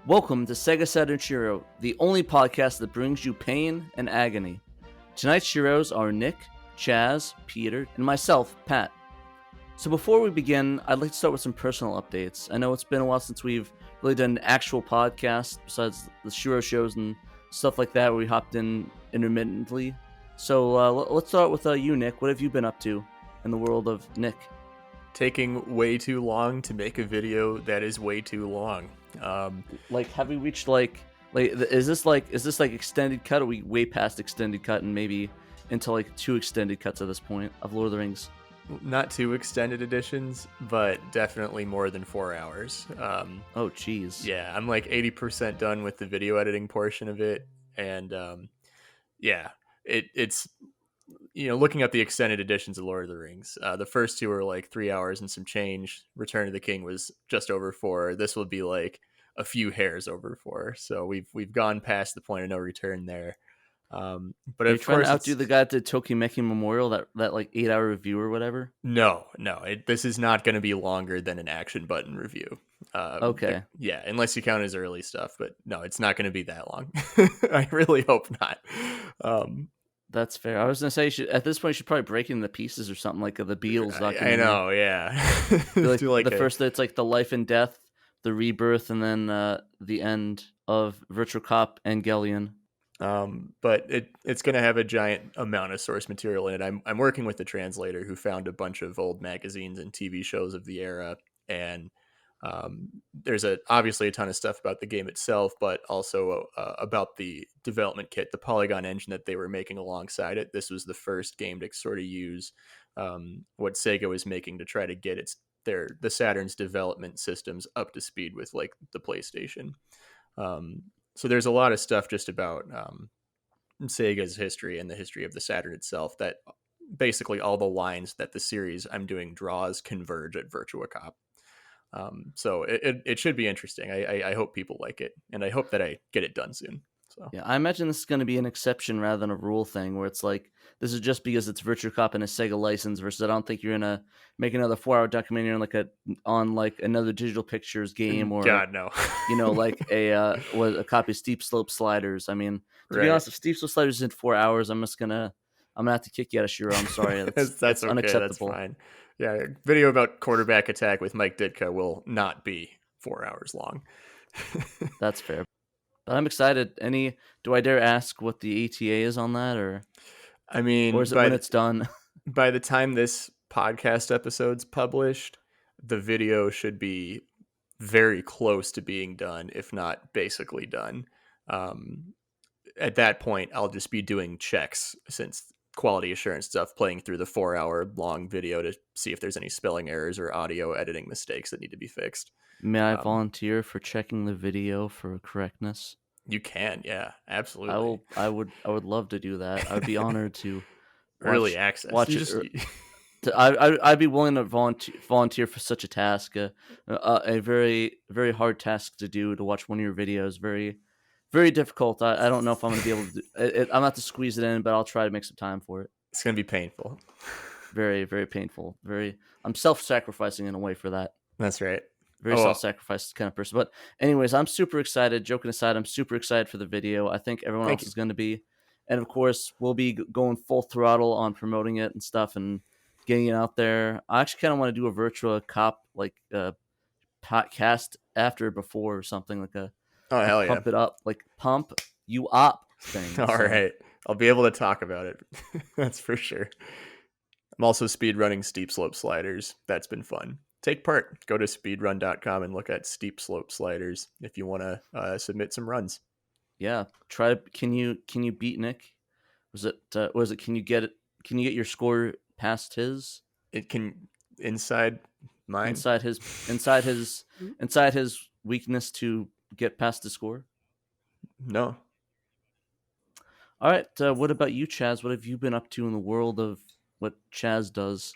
Welcome to SEGA Saturn SHIRO, the only podcast that brings you pain and agony. Tonight's Shiros are Nick, Chaz, Peter, and myself, Pat. So before we begin, I'd like to start with some personal updates. I know it's been a while since we've really done an actual podcast, besides the Shiro shows and stuff like that, where we hopped in intermittently. So let's start with you, Nick. What have you been up to in the world of Nick? Taking way too long to make a video that is way too long. Have we reached is this like extended cut? Or are we way past extended cut and maybe into like 2 extended cuts at this point of Lord of the Rings? Not 2 extended editions, but definitely more than 4 hours. Oh, geez. Yeah, I'm like 80% done with the video editing portion of it, and it's looking at the extended editions of Lord of the Rings. The first 2 were like 3 hours and some change. Return of the King was just over 4. This will be like a few hairs over 4. So we've gone past the point of no return there. But Are you trying to outdo the guy at the Tokimeki Memorial, that like 8-hour review or whatever? No. This is not going to be longer than an Action Button review. Okay. Yeah, unless you count his early stuff. But no, it's not going to be that long. I really hope not. That's fair. I was gonna say at this point you should probably break it into pieces or something like the Beatles documentary. I know, yeah. First, it's like the life and death, the rebirth, and then the end of Virtual Cop and Gellion. But it's gonna have a giant amount of source material in it. I'm working with the translator who found a bunch of old magazines and TV shows of the era, and there's obviously a ton of stuff about the game itself, but also about the development kit, the Polygon engine that they were making alongside it. This was the first game to sort of use what Sega was making to try to get the Saturn's development systems up to speed with like the PlayStation. So there's a lot of stuff just about Sega's history and the history of the Saturn itself, that basically all the lines that the series I'm doing draws converge at Virtua Cop. So it should be interesting. I hope people like it, and I hope that I get it done soon. So yeah, I imagine this is going to be an exception rather than a rule thing, where it's like this is just because it's Virtua Cop and a Sega license. Versus, I don't think you're gonna make another 4-hour documentary on another Digital Pictures game, or God no, like a copy of Steep Slope Sliders. I mean, to be honest, if Steep Slope Sliders is in 4 hours, I'm gonna have to kick you out of Shiro. I'm sorry, that's okay. unacceptable. That's fine. Yeah, video about Quarterback Attack with Mike Ditka will not be 4 hours long. That's fair. But I'm excited. Do I dare ask what the ETA is on that, or? I mean, or is it when it's done? By the time this podcast episode's published, the video should be very close to being done, if not basically done. At that point, I'll just be doing checks, since quality assurance stuff, playing through the 4-hour long video to see if there's any spelling errors or audio editing mistakes that need to be fixed. May I volunteer for checking the video for correctness? You can, yeah, absolutely. I would love to do that. I'd be honored to early access. Watch it. I'd be willing to volunteer for such a task. A very, very hard task to do, to watch one of your videos. Very, very difficult. I don't know if I'm going to be able to do it. I'm going to have to squeeze it in, but I'll try to make some time for it. It's going to be painful. Very, very painful. I'm self-sacrificing in a way for that. That's right. Very self-sacrifice kind of person. But anyways, I'm super excited. Joking aside, I'm super excited for the video. I think everyone else is going to be. And of course, we'll be going full throttle on promoting it and stuff and getting it out there. I actually kind of want to do a Virtua Cop podcast after, before, or something like a hell yeah, pump it up, like pump you up thing. All right, I'll be able to talk about it. That's for sure. I'm also speedrunning Steep Slope Sliders. That's been fun. Take part. Go to speedrun.com and look at Steep Slope Sliders if you want to submit some runs. Yeah, can you beat Nick? Was it can you get your score past his? It can inside mine. Inside his weakness to get past the score? No. All right, what about you, Chaz? What have you been up to in the world of what Chaz does?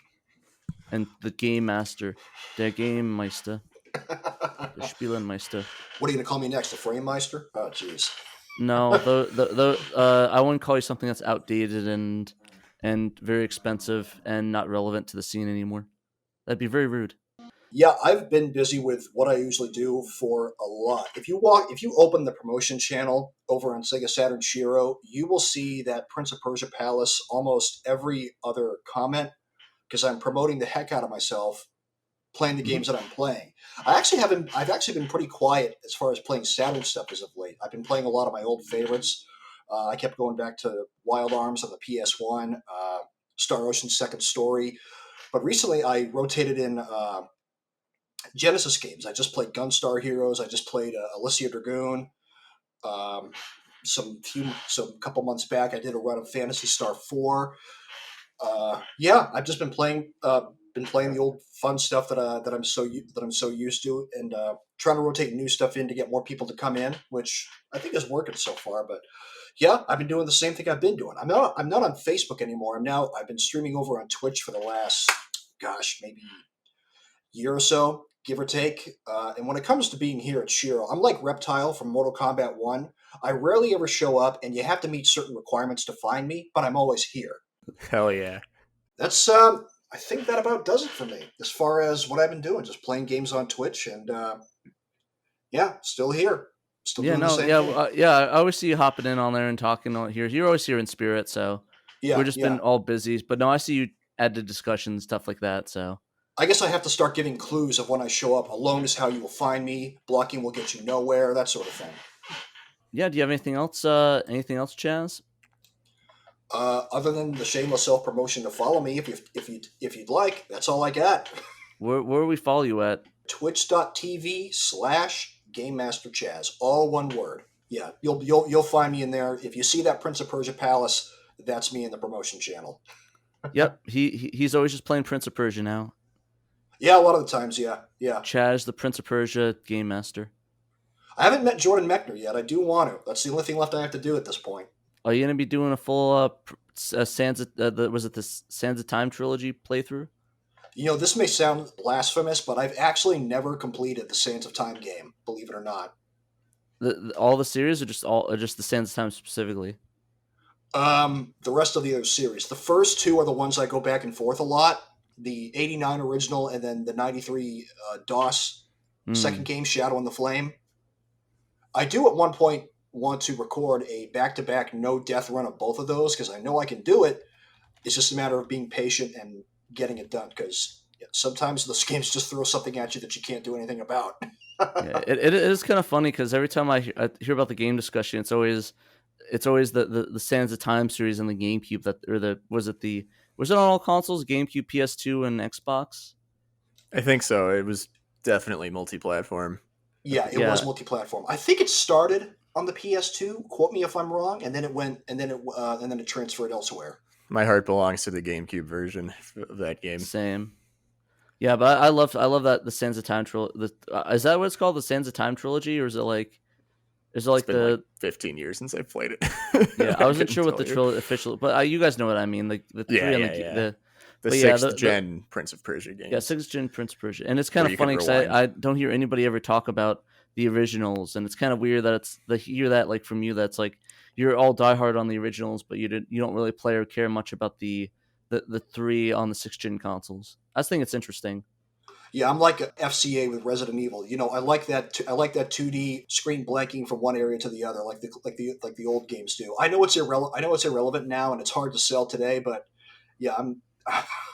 And the Game Master, der Game Meister, the Spielenmeister. What are you going to call me next? The Frame Meister? Oh, jeez. No, I wouldn't call you something that's outdated and very expensive and not relevant to the scene anymore. That'd be very rude. Yeah, I've been busy with what I usually do for a lot. If you open the promotion channel over on Sega Saturn SHIRO, you will see that Prince of Persia Palace almost every other comment because I'm promoting the heck out of myself playing the Mhm. games that I'm playing. I've actually been pretty quiet as far as playing Saturn stuff as of late. I've been playing a lot of my old favorites. I kept going back to Wild Arms on the PS1, Star Ocean Second Story, but recently I rotated in Genesis games. I just played Gunstar Heroes. I just played Alicia Dragoon. Um, some couple months back, I did a run of Fantasy Star 4. Yeah, I've just been playing the old fun stuff that I'm so used to, and trying to rotate new stuff in to get more people to come in, which I think is working so far. But yeah, I've been doing the same thing I've been doing. I'm not on Facebook anymore. I've been streaming over on Twitch for the last, gosh, maybe year or so, give or take. And when it comes to being here at Shiro, I'm like Reptile from Mortal Kombat 1. I rarely ever show up, and you have to meet certain requirements to find me, but I'm always here. Hell yeah. That's I think that about does it for me as far as what I've been doing, just playing games on Twitch, and yeah, still here, still Yeah, doing the no, same yeah, thing. yeah. I always see you hopping in on there and talking on here. You're always here in spirit, so we're Yeah, just yeah. been all busy. But no, I see you add to discussions stuff like that. So I guess I have to start giving clues of when I show up. Alone is how you will find me. Blocking will get you nowhere. That sort of thing. yeah, do you have anything else? Anything else, Chaz? Other than the shameless self promotion to follow me, if you'd like, that's all I got. Where we follow you at? Twitch.tv/Game Master Chaz, all one word. Yeah, you'll find me in there. If you see that Prince of Persia Palace, that's me in the promotion channel. Yep, he's always just playing Prince of Persia now. Yeah, a lot of the times, yeah, yeah. Chaz, the Prince of Persia game master. I haven't met Jordan Mechner yet. I do want to. That's the only thing left I have to do at this point. Are you gonna be doing a full Sands? Was it the Sands of Time trilogy playthrough? You know, this may sound blasphemous, but I've actually never completed the Sands of Time game. Believe it or not. All the series, or just the Sands of Time specifically? The rest of the other series. The first two are the ones I go back and forth a lot. The '89 original and then the '93 DOS second Hmm. game, Shadow and the Flame. I do at one point want to record a back-to-back no death run of both of those because I know I can do it. It's just a matter of being patient and getting it done because sometimes those games just throw something at you that you can't do anything about. Yeah, it is kind of funny because every time I hear about the game discussion, it's always the Sands of Time series on the GameCube that or the was it on all consoles GameCube, PS2, and Xbox? I think so. It was definitely multi-platform. Yeah, it was Yeah, multi-platform. I think it started on the PS2. Quote me if I'm wrong, and then it went, and then it transferred elsewhere. My heart belongs to the GameCube version of that game. same. Yeah, but I love that the Sands of Time trilogy. Is that what it's called, the Sands of Time trilogy, or is it It's like been like the 15 years since I played it. yeah? I I wasn't couldn't sure what tell the you. trilogy official, but you guys know what I mean. Like the Yeah, three on yeah, yeah. the The but yeah sixth the gen Prince of Persia yeah, games 6th gen Prince of Persia, and it's kind where of you could funny because rewind. I don't hear anybody ever talk about the originals, and it's kind of weird that it's the hear that like from you that's like you're all diehard on the originals, but you don't really play or care much about the three on the 6th gen consoles. I just think it's interesting. Yeah, I'm like a FCA with Resident Evil. You know, I like that. I like that 2D screen blanking from one area to the other, like the old games do. I know it's irrelevant. I know it's irrelevant now, and it's hard to sell today. But yeah, I'm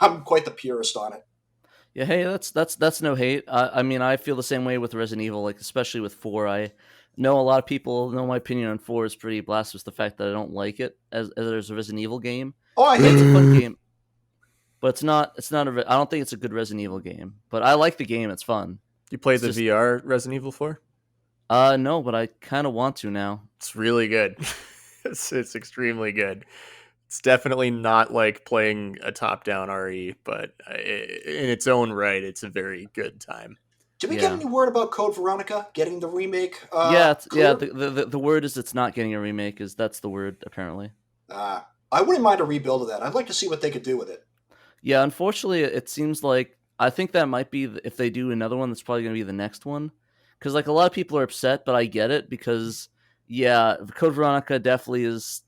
I'm quite the purist on it. Yeah, hey, that's no hate. I mean, I feel the same way with Resident Evil, like especially with four. I know a lot of people know my opinion on four is pretty blasphemous. The fact that I don't like it as a Resident Evil game. Oh, I Hey, hate it's a it. fun game, but it's not I don't think it's a good Resident Evil game. But I like the game. It's fun. You played It's the just VR Resident Evil 4? no, but I kind of want to now. It's really good. It's extremely good. It's definitely not like playing a top-down RE, but in its own right, it's a very good time. Did we get Yeah, any word about Code Veronica getting the remake yeah, yeah. clear? The word is it's not getting a remake. Is that's the word apparently. I wouldn't mind a rebuild of that. I'd like to see what they could do with it. Yeah, unfortunately, it seems like I think that might be if they do another one, that's probably going to be the next one. Because like a lot of people are upset, but I get it because yeah, Code Veronica definitely is.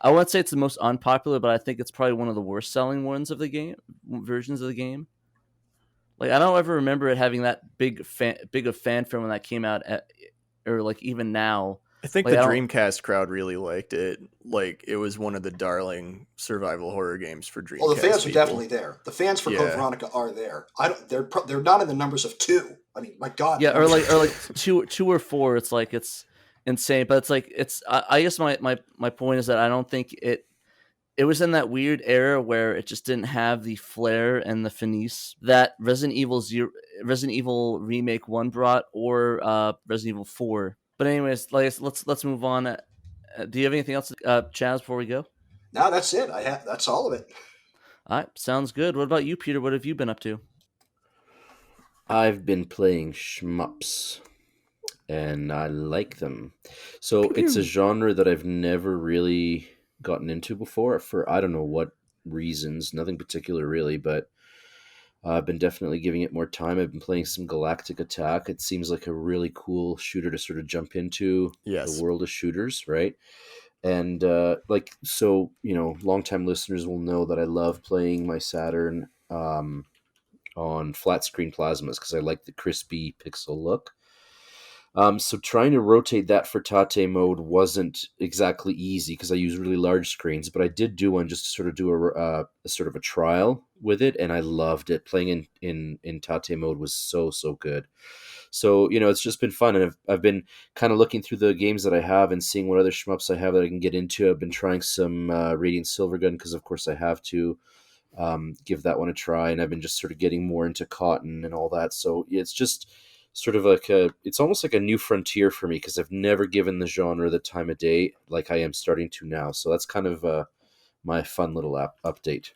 I wouldn't say it's the most unpopular, but I think it's probably one of the worst selling ones of the game versions of the game. Like I don't ever remember it having that big of fanfare when that came out, or like even now. I think Like the I don't. Dreamcast crowd really liked it. Like it was one of the darling survival horror games for Well, the Dreamcast fans are people. definitely there. The fans for Code Yeah. Veronica are there. I don't. They're not in the numbers of two. I mean, my God. Yeah, the or numbers like of two or four. It's like it's insane, but it's like it's. I guess my point is that I don't think it was in that weird era where it just didn't have the flair and the finesse that Resident Evil Remake 1 brought, or Resident Evil 4. But anyways, like let's move on. Do you have anything else, Chaz, before we go? No, that's it. That's all of it. All right, sounds good. What about you, Peter? What have you been up to? I've been playing shmups, and I like them. So Pew it's a pew. genre that I've never really gotten into before for I don't know what reasons, nothing particular really, but I've been definitely giving it more time. I've been playing some Galactic Attack. It seems like a really cool shooter to sort of jump into the Yes. world of shooters, right? And so, longtime listeners will know that I love playing my Saturn on flat screen plasmas because I like the crispy pixel look. So trying to rotate that for Tate mode wasn't exactly easy because I use really large screens, but I did do one just to sort of do a sort of a trial with it, and I loved it. Playing in Tate mode was so good. So it's just been fun, and I've been kind of looking through the games that I have and seeing what other shmups I have that I can get into. I've been trying some Radiant Silvergun because of course I have to give that one a try, and I've been just sort of getting more into Cotton and all that. So it's just sort of like it's almost like a new frontier for me because I've never given the genre the time of day like I am starting to now. So that's kind of my fun little update.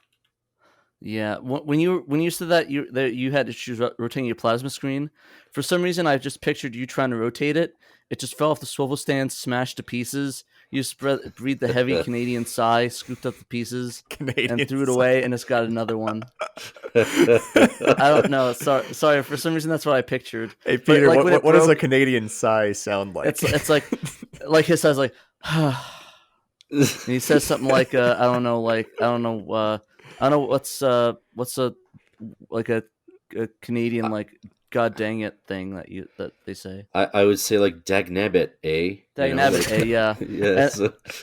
Yeah, when you said that you had to choose rotating your plasma screen, for some reason I just pictured you trying to rotate it. It just fell off the swivel stand, smashed to pieces. You breathed the heavy Canadian sigh, scooped up the pieces, and Canadian threw it side. away, and it's got another one. I don't know. Sorry. For some reason, that's what I pictured. Hey But Peter, like when it what does a broke, Canadian sigh sound like? it's like his size, like, and he says something like, I don't know, I don't know what's a like a Canadian like God dang it thing that they say. I would say like Dagnabbit, eh? Dang nabbit, yeah. And, Yes.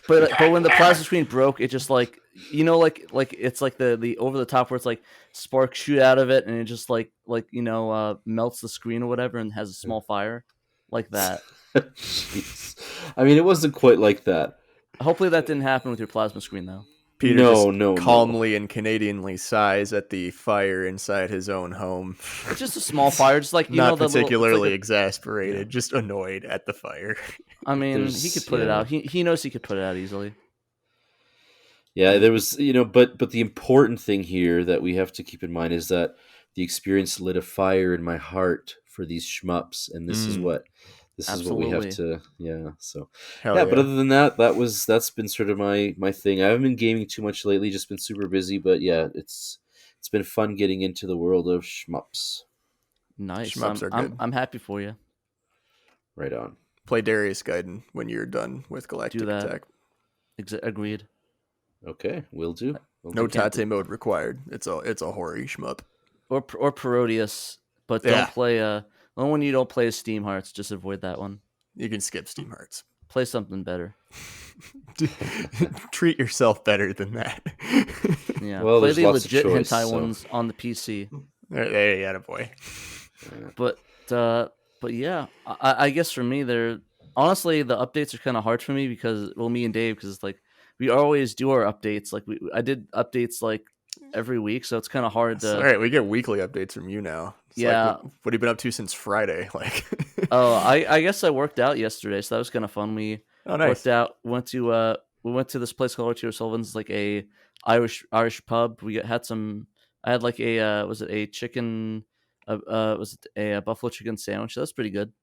but when the plasma screen broke, it just like like it's like the over the top where it's like sparks shoot out of it and it just melts the screen or whatever and has a small fire like that. Jeez. I mean, it wasn't quite like that. Hopefully that didn't happen with your plasma screen though. Peter No, just no. calmly and Canadianly sighs at the fire inside his own home. It's just a small fire, just like Not the particularly little, exasperated, yeah. just annoyed at the fire. I mean, he could put it out. He knows he could put it out easily. Yeah, there was, but the important thing here that we have to keep in mind is that the experience lit a fire in my heart for these shmups, and this is what we have to, So Hell but other than that, that's been sort of my thing. I haven't been gaming too much lately, just been super busy, but yeah, it's been fun getting into the world of shmups. Nice. Shmups are good. I'm happy for you. Right on. Play Darius Gaiden when you're done with Galactic Do that. Attack. Agreed. Okay, will do. No Tate mode required. It's a hoary shmup. Or Parodius, but don't play the only one you don't play is Steam Hearts. Just avoid that one. You can skip Steam Hearts. Play something better. Treat yourself better than that. Yeah, Well, play there's the lots of legit choice, hentai so. ones on the PC. There you boy. But yeah, I guess for me, honestly the updates are kind of hard for me because me and Dave, because like we always do our updates. Like I did updates like every week, so it's kind of hard to. All right, we get weekly updates from you now. It's Yeah. Like, what have you been up to since Friday? Like. Oh, I guess I worked out yesterday, so that was kind of fun. We worked out. We went to this place called Archie O'Sullivan's, like a Irish pub. Had some. I had like a was it a chicken? Was it a buffalo chicken sandwich? That's pretty good.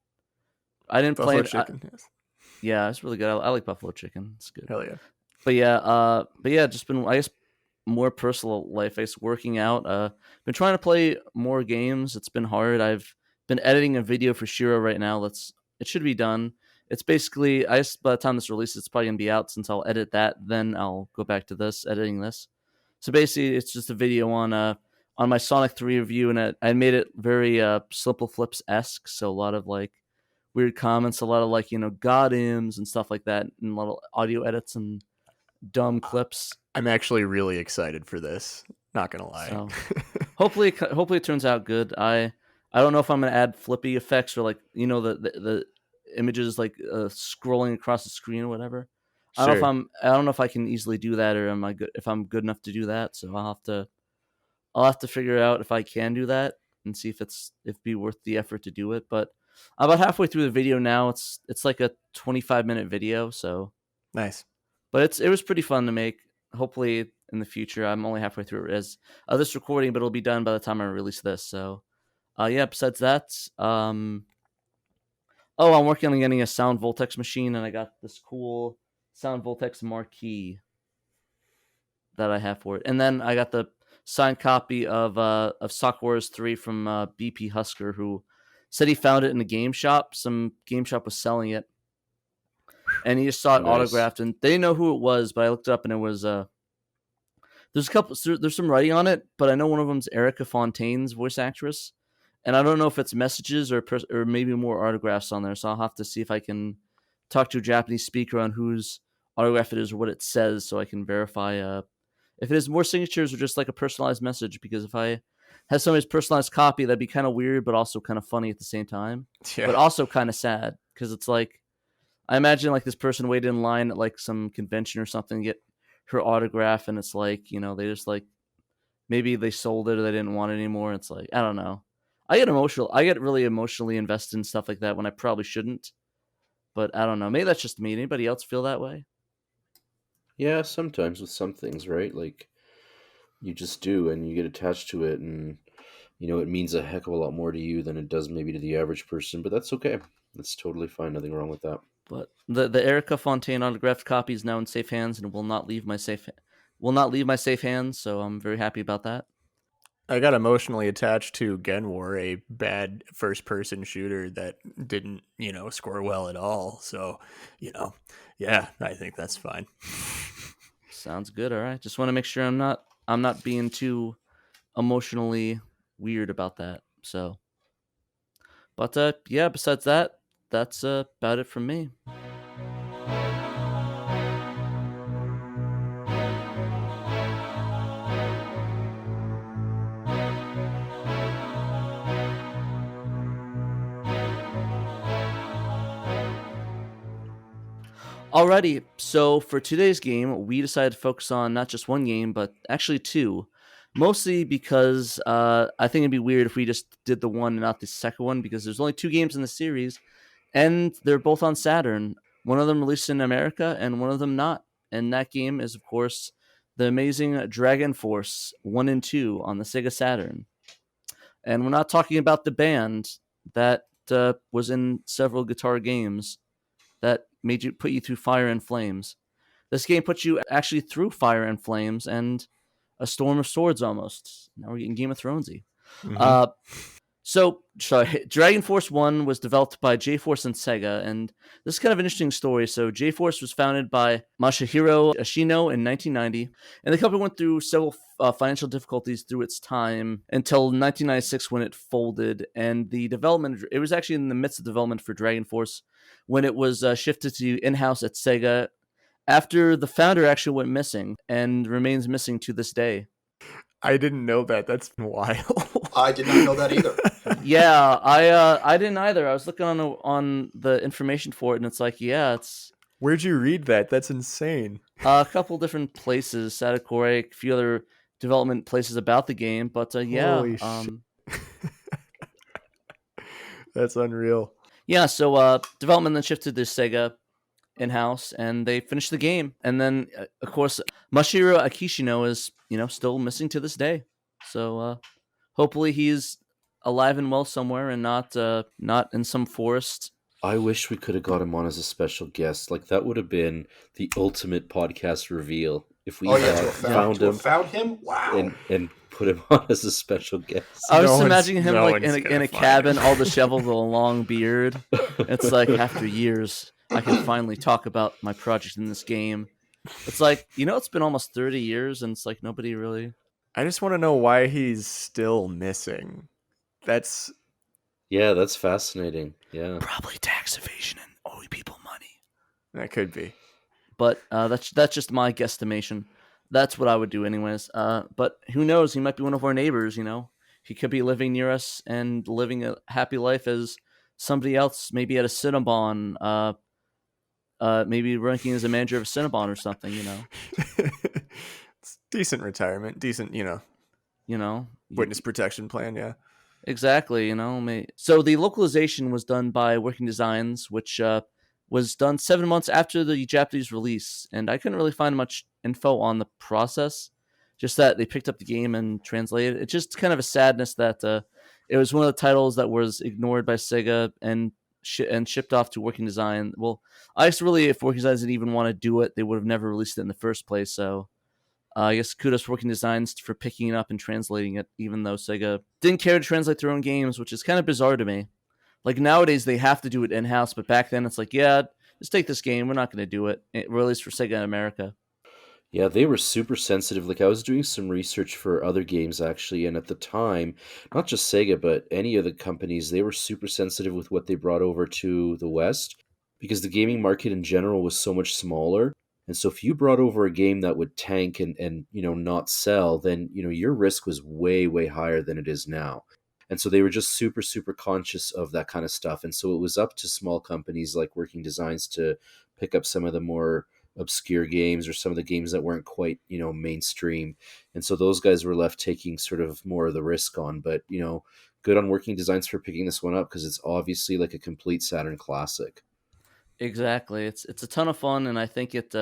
I didn't Buffalo play it. chicken. Yes. Yeah, it's really good. I like buffalo chicken. It's good. Hell yeah. But yeah, just been, I guess, more personal life. I guess working out. Been trying to play more games. It's been hard. I've been editing a video for SHIRO right now. It should be done. It's basically, I guess by the time this releases, it's probably gonna be out. Since I'll edit that, then I'll go back to editing this. So basically, it's just a video on on my Sonic 3 review, and I made it very Slipple Flips-esque, so a lot of like weird comments, a lot of like, God-ims and stuff like that, and a lot of audio edits and dumb clips. I'm actually really excited for this. Not gonna lie. So hopefully it turns out good. I don't know if I'm gonna add flippy effects or like the images like scrolling across the screen or whatever. Sure. I don't know if I can easily do that, or if I'm good enough to do that. So I'll have to figure out if I can do that and see if it'd be worth the effort to do it. But I'm about halfway through the video now. It's like a 25-minute video, so Nice. But it was pretty fun to make. Hopefully in the future, I'm only halfway through it as this recording, but it'll be done by the time I release this. So, yeah. Besides that, I'm working on getting a Sound Voltex machine, and I got this cool Sound Voltex marquee that I have for it. And then I got the signed copy of Sock Wars 3 from BP Husker, who said he found it in a game shop. Some game shop was selling it, and he just saw it autographed, and they didn't know who it was, but I looked it up, and it was there's some writing on it, but I know one of them's Erica Fontaine's voice actress, and I don't know if it's messages or maybe more autographs on there, so I'll have to see if I can talk to a Japanese speaker on whose autograph it is or what it says, so I can verify if it is more signatures or just like a personalized message, because if I had somebody's personalized copy, that'd be kind of weird, but also kind of funny at the same time, but also kind of sad, because it's like, I imagine like this person waited in line at like some convention or something to get her autograph, and it's like, they just like, maybe they sold it or they didn't want it anymore. It's like, I don't know. I get really emotionally invested in stuff like that when I probably shouldn't, but I don't know. Maybe that's just me. Anybody else feel that way? Yeah, sometimes with some things, right? Like, you just do, and you get attached to it, and it means a heck of a lot more to you than it does maybe to the average person, but that's okay. That's totally fine. Nothing wrong with that. But the Erica Fontaine autographed copy is now in safe hands and will not leave my safe hands. So I'm very happy about that. I got emotionally attached to Gen War, a bad first-person shooter that didn't, score well at all. So, yeah, I think that's fine. Sounds good. All right, just want to make sure I'm not being too emotionally weird about that. So, but yeah, besides that, that's about it from me. Alrighty, so for today's game, we decided to focus on not just one game, but actually two. Mostly because I think it'd be weird if we just did the one and not the second one, because there's only two games in the series, and they're both on Saturn. One of them released in America, and one of them not. And that game is, of course, the amazing Dragon Force 1 and 2 on the SEGA Saturn. And we're not talking about the band that was in several guitar games that put you through fire and flames. This game puts you actually through fire and flames and a storm of swords almost. Now we're getting Game of Thronesy. Mm-hmm. So Dragon Force 1 was developed by J-Force and Sega, and this is kind of an interesting story. So J-Force was founded by Masahiro Ashino in 1990, and the company went through several financial difficulties through its time until 1996 when it folded, and it was actually in the midst of development for Dragon Force when it was shifted to in-house at Sega after the founder actually went missing and remains missing to this day. I didn't know that. That's wild. I did not know that either. Yeah, I didn't either. I was looking on the information for it, and it's like, yeah, it's. Where'd you read that? That's insane. A couple different places, Sadakore, a few other development places about the game, but yeah. Holy shit. That's unreal. Yeah, so development then shifted to Sega in-house, and they finished the game. And then, of course, Masahiro Akishino is, still missing to this day. So hopefully he's alive and well somewhere and not in some forest. I wish we could have got him on as a special guest. Like, that would have been the ultimate podcast reveal. If we found him, wow, and put him on as a special guest. I was imagining him like in a cabin, all disheveled with a long beard. It's like, after years, I can finally talk about my project in this game. It's like, it's been almost 30 years, and it's like nobody really I just want to know why he's still missing. That's Yeah, that's fascinating. Yeah. Probably tax evasion and owing people money. that could be. But that's just my guesstimation. That's what I would do anyways. But who knows? He might be one of our neighbors. He could be living near us and living a happy life as somebody else, maybe at a Cinnabon. Maybe working as a manager of a Cinnabon or something. It's decent retirement, decent, You know. witness protection plan. Yeah. Exactly, So the localization was done by Working Designs, which was done 7 months after the Japanese release, and I couldn't really find much info on the process. Just that they picked up the game and translated it. It's just kind of a sadness that it was one of the titles that was ignored by Sega and shipped off to Working Design. Well, I guess really, if Working Designs didn't even want to do it, they would have never released it in the first place. So I guess kudos for Working Designs for picking it up and translating it, even though Sega didn't care to translate their own games, which is kind of bizarre to me. Like nowadays, they have to do it in house, but back then it's like, yeah, just take this game. We're not going to do it. It released for Sega in America. Yeah, they were super sensitive. Like I was doing some research for other games actually, and at the time, not just Sega, but any of the companies, they were super sensitive with what they brought over to the West because the gaming market in general was so much smaller. And so if you brought over a game that would tank and not sell, then your risk was way, way higher than it is now. And so they were just super, super conscious of that kind of stuff. And so it was up to small companies like Working Designs to pick up some of the more obscure games or some of the games that weren't quite mainstream, and so those guys were left taking sort of more of the risk on. But good on Working Designs for picking this one up because it's obviously like a complete Saturn classic. Exactly. It's a ton of fun, and I think it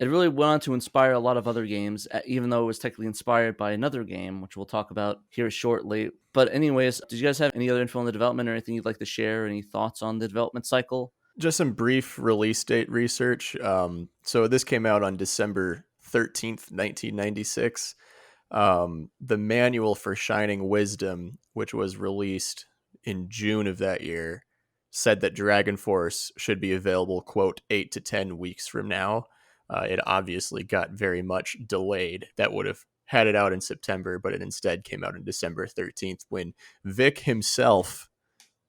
really went on to inspire a lot of other games, even though it was technically inspired by another game, which we'll talk about here shortly. But anyways, did you guys have any other info on the development or anything you'd like to share? Any thoughts on the development cycle? Just some brief release date research. So this came out on December 13th, 1996. The manual for Shining Wisdom, which was released in June of that year, said that Dragon Force should be available, quote, 8 to 10 weeks from now. It obviously got very much delayed. That would have had it out in September, but it instead came out on December 13th when Vic himself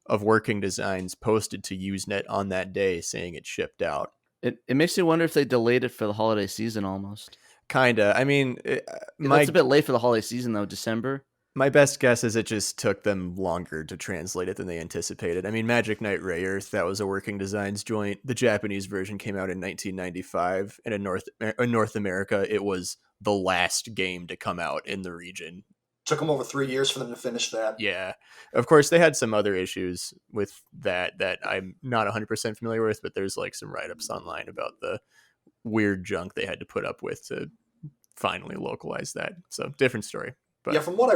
of Working Designs posted to Usenet on that day saying it shipped out. It makes me wonder if they delayed it for the holiday season almost. Kinda. I mean, It's a bit late for the holiday season though, December. my best guess is it just took them longer to translate it than they anticipated. I mean, Magic Knight Rayearth, that was a Working Designs joint. The Japanese version came out in 1995, and in North America, it was the last game to come out in the region. Took them over 3 years for them to finish that. Yeah. Of course, they had some other issues with that I'm not 100% familiar with, but there's like some write-ups online about the weird junk they had to put up with to finally localize that. So, different story. But Yeah, from what I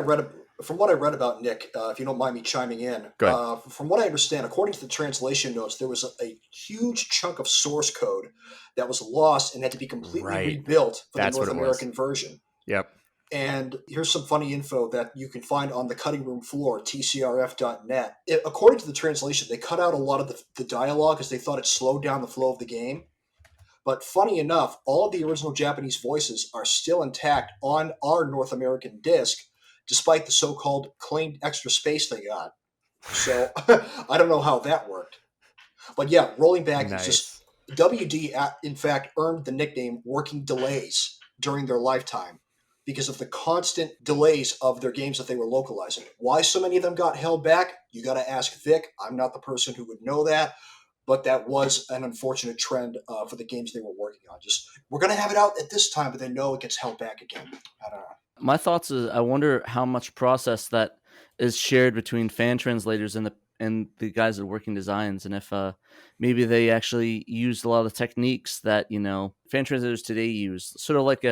read about Nick, if you don't mind me chiming in, Go ahead. from what I understand, according to the translation notes, there was a huge chunk of source code that was lost and had to be completely Right. rebuilt for That's the what North it was. American version. Yep. And here's some funny info that you can find on the cutting room floor, tcrf.net. According to the translation, they cut out a lot of the dialogue because they thought it slowed down the flow of the game. But funny enough, all of the original Japanese voices are still intact on our North American disc, despite the so-called claimed extra space they got. So I don't know how that worked. But yeah, rolling back, it's just Nice. WD, in fact, earned the nickname Working Delays during their lifetime because of the constant delays of their games that they were localizing. Why so many of them got held back? You got to ask Vic. I'm not the person who would know that. But that was an unfortunate trend for the games they were working on. Just, we're going to have it out at this time, but then no, it gets held back again. I don't know. My thoughts is I wonder how much process that is shared between fan translators and the guys that are working designs, and if maybe they actually used a lot of the techniques that fan translators today use. Sort of like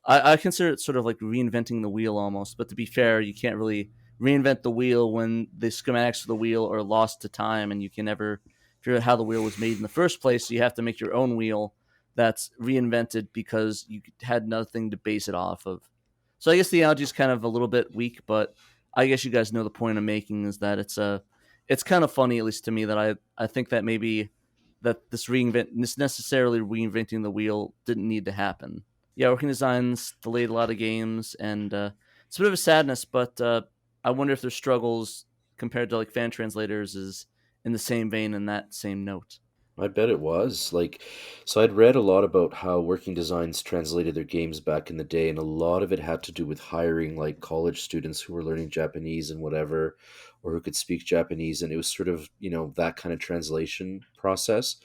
I consider it sort of like reinventing the wheel almost. But to be fair, you can't really reinvent the wheel when the schematics for the wheel are lost to time, and you can never figure out how the wheel was made in the first place. So you have to make your own wheel that's reinvented because you had nothing to base it off of. So I guess the analogy is kind of a little bit weak, but I guess you guys know the point I'm making is that it's kind of funny, at least to me, that I think that maybe that this necessarily reinventing the wheel didn't need to happen. yeah, Working Designs delayed a lot of games, and it's a bit of a sadness. But I wonder if their struggles compared to like fan translators is in the same vein in that same note. I bet it was. So I'd read a lot about how Working Designs translated their games back in the day, and a lot of it had to do with hiring like college students who were learning Japanese and whatever, or who could speak Japanese, and it was sort of, that kind of translation process.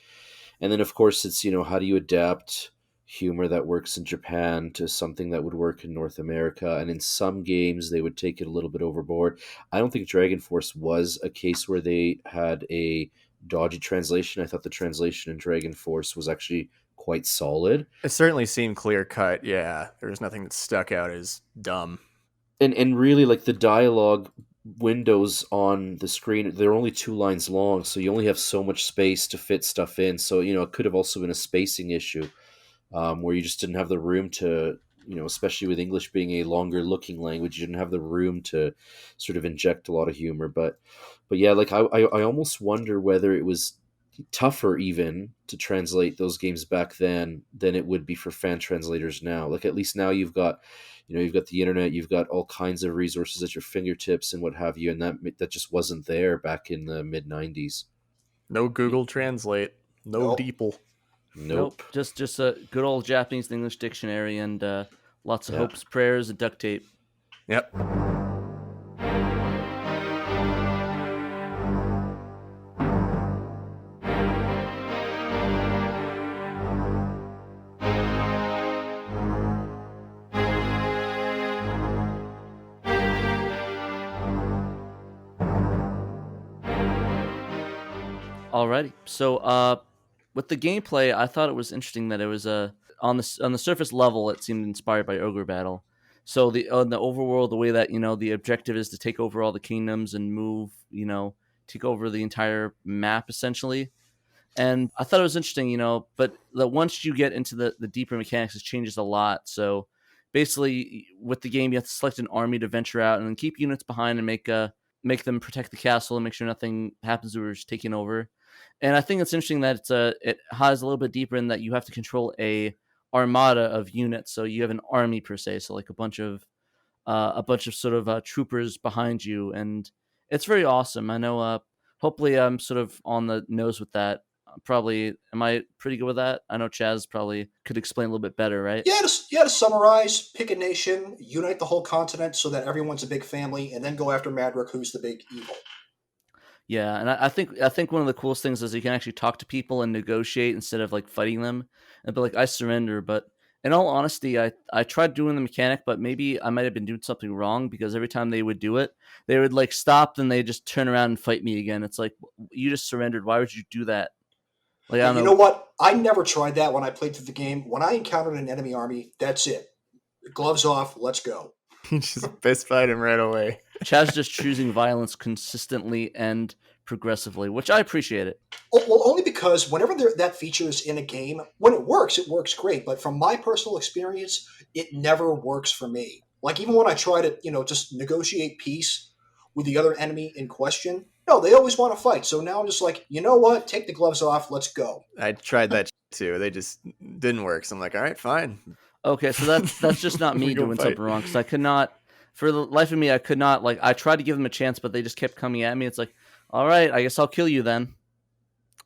And then of course it's, how do you adapt humor that works in Japan to something that would work in North America? And in some games they would take it a little bit overboard. I don't think Dragon Force was a case where they had a dodgy translation. I thought the translation in Dragon Force was actually quite solid. It certainly seemed clear cut. Yeah, there was nothing that stuck out as dumb. And really, like, the dialogue windows on the screen, they're only 2 lines long, so you only have so much space to fit stuff in. So, it could have also been a spacing issue, where you just didn't have the room to, especially with English being a longer looking language, you didn't have the room to sort of inject a lot of humor. But yeah, like, I almost wonder whether it was tougher even to translate those games back then than it would be for fan translators now. Like, at least now you've got the internet, you've got all kinds of resources at your fingertips and what have you, and that just wasn't there back in the mid 90s. No Google Translate. No Nope. DeepL. Nope. Just a good old Japanese to English dictionary and lots of hopes, prayers, and duct tape. Yep. Alrighty, so with the gameplay, I thought it was interesting that it was on the surface level, it seemed inspired by Ogre Battle. So on the overworld, the way that the objective is to take over all the kingdoms and move, take over the entire map essentially. And I thought it was interesting, but once you get into the deeper mechanics, it changes a lot. So basically, with the game, you have to select an army to venture out and then keep units behind and make them protect the castle and make sure nothing happens to whoever's taking over. And I think it's interesting that it has a little bit deeper in that you have to control a armada of units. So you have an army per se, so like a bunch of sort of troopers behind you, and it's very awesome. I know. Hopefully, I'm sort of on the nose with that. Probably, am I pretty good with that? I know Chaz probably could explain a little bit better, right? Yeah, to summarize, pick a nation, unite the whole continent so that everyone's a big family, and then go after Madrick, who's the big evil. Yeah, and I think one of the coolest things is you can actually talk to people and negotiate instead of like fighting them. And be like, I surrender. But in all honesty, I tried doing the mechanic, but maybe I might have been doing something wrong because every time they would do it, they would like stop, then they just turn around and fight me again. It's like, you just surrendered. Why would you do that? Like, I don't You know. know what? I never tried that when I played through the game. When I encountered an enemy army, that's it. Gloves off, let's go. Just fist fight him right away. Chaz is just choosing violence consistently and progressively, which I appreciate it. Well, only because whenever that feature is in a game, when it works great. But from my personal experience, it never works for me. Like, even when I try to, just negotiate peace with the other enemy in question, no, they always want to fight. So now I'm just like, you know what? Take the gloves off. Let's go. I tried that too. They just didn't work. So I'm like, all right, fine. Okay, so that's just not me We go doing fight. something wrong because I could not, for the life of me, I could not, like, I tried to give them a chance, but they just kept coming at me. It's like, all right, I guess I'll kill you then.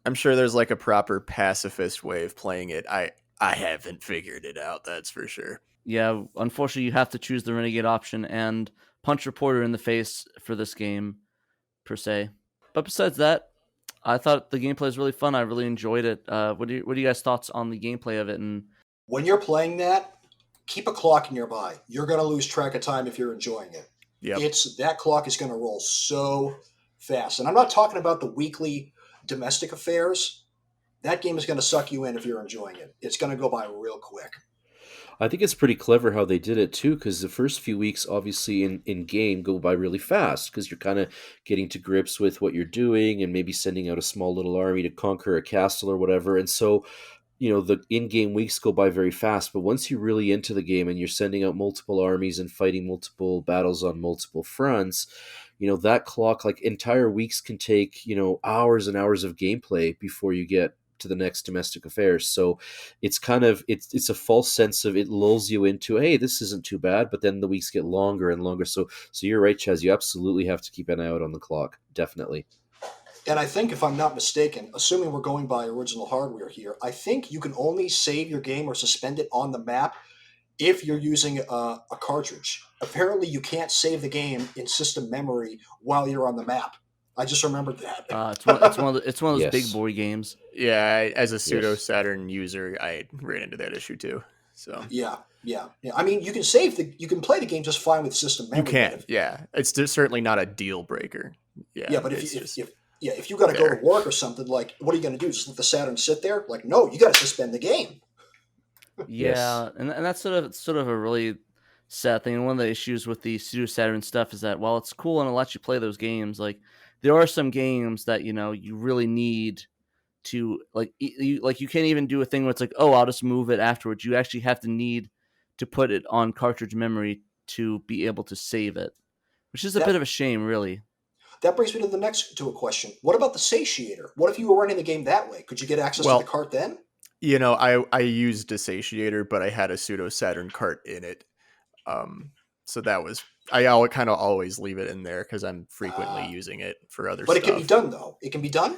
I'm sure there's like a proper pacifist way of playing it. I haven't figured it out, that's for sure. Yeah, unfortunately, you have to choose the renegade option and punch Reporter in the face for this game, per se. But besides that, I thought the gameplay was really fun. I really enjoyed it. What are you guys' thoughts on the gameplay of it? And When you're playing that, keep a clock nearby. You're going to lose track of time if you're enjoying it. Yep. That clock is going to roll so fast. And I'm not talking about the weekly domestic affairs. That game is going to suck you in if you're enjoying it. It's going to go by real quick. I think it's pretty clever how they did it too, because the first few weeks, obviously, in game go by really fast because you're kind of getting to grips with what you're doing and maybe sending out a small little army to conquer a castle or whatever. And so, the in-game weeks go by very fast. But once you're really into the game and you're sending out multiple armies and fighting multiple battles on multiple fronts, that clock, like, entire weeks can take, hours and hours of gameplay before you get to the next domestic affairs. So it's kind of it's a false sense of, it lulls you into, hey, this isn't too bad, but then the weeks get longer and longer. So you're right, Chaz, you absolutely have to keep an eye out on the clock, definitely. And I think, if I'm not mistaken, assuming we're going by original hardware here, I think you can only save your game or suspend it on the map if you're using a cartridge. Apparently, you can't save the game in system memory while you're on the map. I just remembered that. It's one of those big Yes. boy games. Yeah, as a pseudo Yes. Saturn user, I ran into that issue too. So Yeah. I mean, you can play the game just fine with system memory. you can, yeah. It's certainly not a deal breaker. Yeah, But it's if you got to go to there. work or something, like, what are you going to do? Just let the Saturn sit there? Like, no, you got to suspend the game. Yeah, and that's sort of a really sad thing. And one of the issues with the pseudo Saturn stuff is that while it's cool and it lets you play those games, like there are some games that you really need to you can't even do a thing where it's like, oh, I'll just move it afterwards. You actually have to need to put it on cartridge memory to be able to save it, which is a bit That of a shame, really. that brings me to a question. What about the satiator? What if you were running the game that way? Could you get access to the Well, cart then? I used a satiator, but I had a pseudo Saturn cart in it. So that was, I kind of always leave it in there because I'm frequently using it for other But stuff. it can be done, though. It can be done?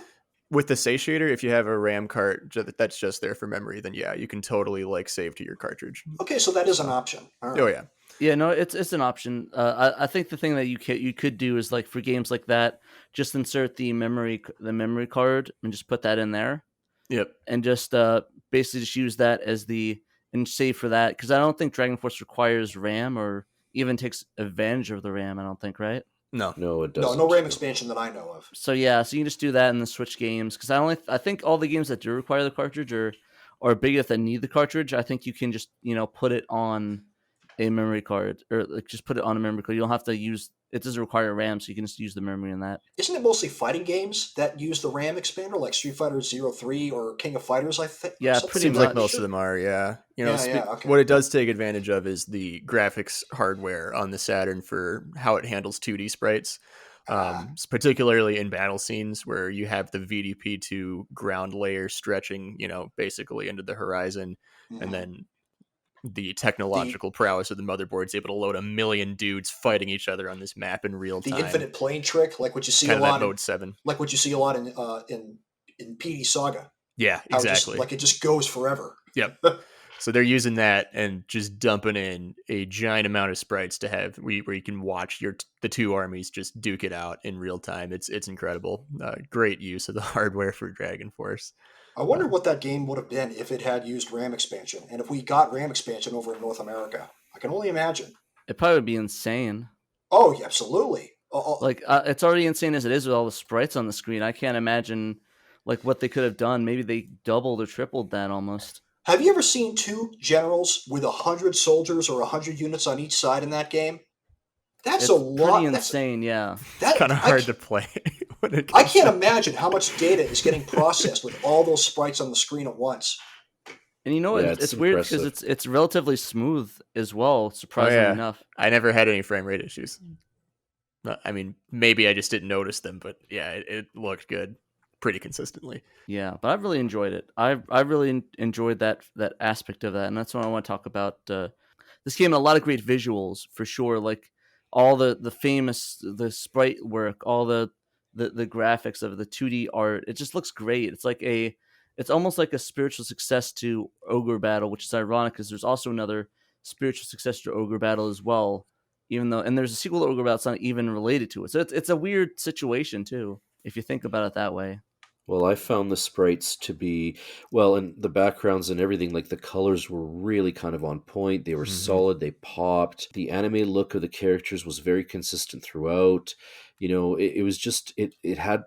With the satiator, if you have a RAM cart that's just there for memory, then yeah, you can totally save to your cartridge. Okay, so that is an option. All right. Oh yeah. Yeah, no, it's an option. I think the thing that you could do is, like, for games like that, just insert the memory card and just put that in there, Yep. and just basically just use that as and save for that, because I don't think Dragon Force requires RAM or even takes advantage of the RAM. I don't think, right? No. No, it No, doesn't. no RAM expansion that I know of. So yeah, so you can just do that in the Switch games, because I think all the games that do require the cartridge or big enough that need the cartridge, I think you can just put it on a memory card, or like just put it on a memory card. You don't have to use it. Doesn't require RAM, so you can just use the memory in that. Isn't it mostly fighting games that use the RAM expander, like Street Fighter 03 or King of Fighters, I think? Yeah, Something pretty Seems like like much. most of them are, yeah. Okay. What it does take advantage of is the graphics hardware on the Saturn for how it handles 2D sprites. Particularly in battle scenes where you have the VDP2 ground layer stretching, basically into the horizon, and then the technological prowess of the motherboard's able to load a million dudes fighting each other on this map in real The time. infinite plane trick, like what you see kind a of lot that mode 7. like what you see a lot in PD Saga. Yeah, How exactly. it just goes forever. Yep. So they're using that and just dumping in a giant amount of sprites to have where you can watch the two armies just duke it out in real time. It's incredible. Great use of the hardware for Dragon Force. I wonder what that game would have been if it had used RAM expansion, and if we got RAM expansion over in North America. I can only imagine. It probably would be insane. Oh, yeah, absolutely. Like it's already insane as it is with all the sprites on the screen. I can't imagine like what they could have done. Maybe they doubled or tripled that almost. Have you ever seen two generals with 100 soldiers or 100 units on each side in that game? That's It's a lot. pretty insane, yeah. It's kind of hard to play. I can't imagine how much data is getting processed with all those sprites on the screen at once. And Yeah, it's weird because it's relatively smooth as well, surprisingly enough. I never had any frame rate issues. I mean, maybe I just didn't notice them, but yeah, it looked good pretty consistently. Yeah, but I've really enjoyed it. I really enjoyed that aspect of that, and that's what I want to talk about. This game had a lot of great visuals for sure, like all the famous the sprite work, all the graphics of the 2D art. It just looks great. It's almost like a spiritual success to Ogre Battle, which is ironic because there's also another spiritual success to Ogre Battle as well. Even though, and there's a sequel to Ogre Battle that's not even related to it, so it's a weird situation too, if you think about it that way. Well, I found the sprites to be, well, and the backgrounds and everything, like the colors were really kind of on point. They were solid, they popped. The anime look of the characters was very consistent throughout. It was just, it had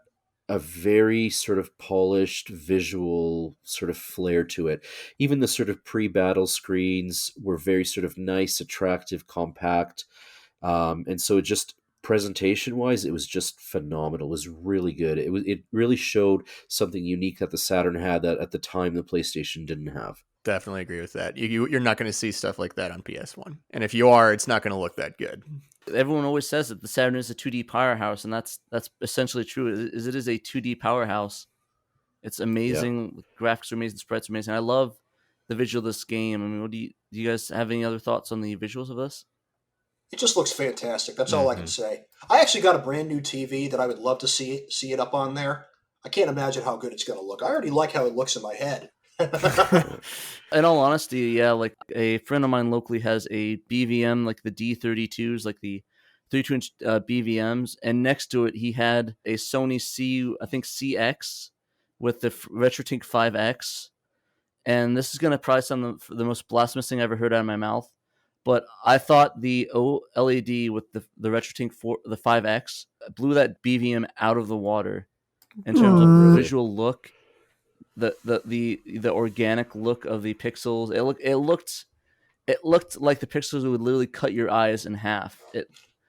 a very sort of polished visual sort of flair to it. Even the sort of pre-battle screens were very sort of nice, attractive, compact. And so it just, presentation wise, it was just phenomenal. It was really good. It really showed something unique that the Saturn had that at the time the PlayStation didn't have. Definitely agree with that. You're not going to see stuff like that on PS1, and if you are, it's not going to look that good. Everyone always says that the Saturn is a 2D powerhouse, and that's essentially true. It is a 2D powerhouse. It's amazing. The graphics are amazing. Sprites are amazing. I love the visual of this game. I mean, do you guys have any other thoughts on the visuals of this? It just looks fantastic. That's all I can say. I actually got a brand new TV that I would love to see it up on there. I can't imagine how good it's going to look. I already like how it looks in my head. In all honesty, yeah, like a friend of mine locally has a BVM, like the D32s, like the 32-inch BVMs, and next to it he had a Sony I think CX with the RetroTink 5X. And this is going to probably sound the most blasphemous thing I ever heard out of my mouth, but I thought the OLED with the RetroTink the 5X blew that BVM out of the water in terms of visual look, the organic look of the pixels. It looked like the pixels would literally cut your eyes in half.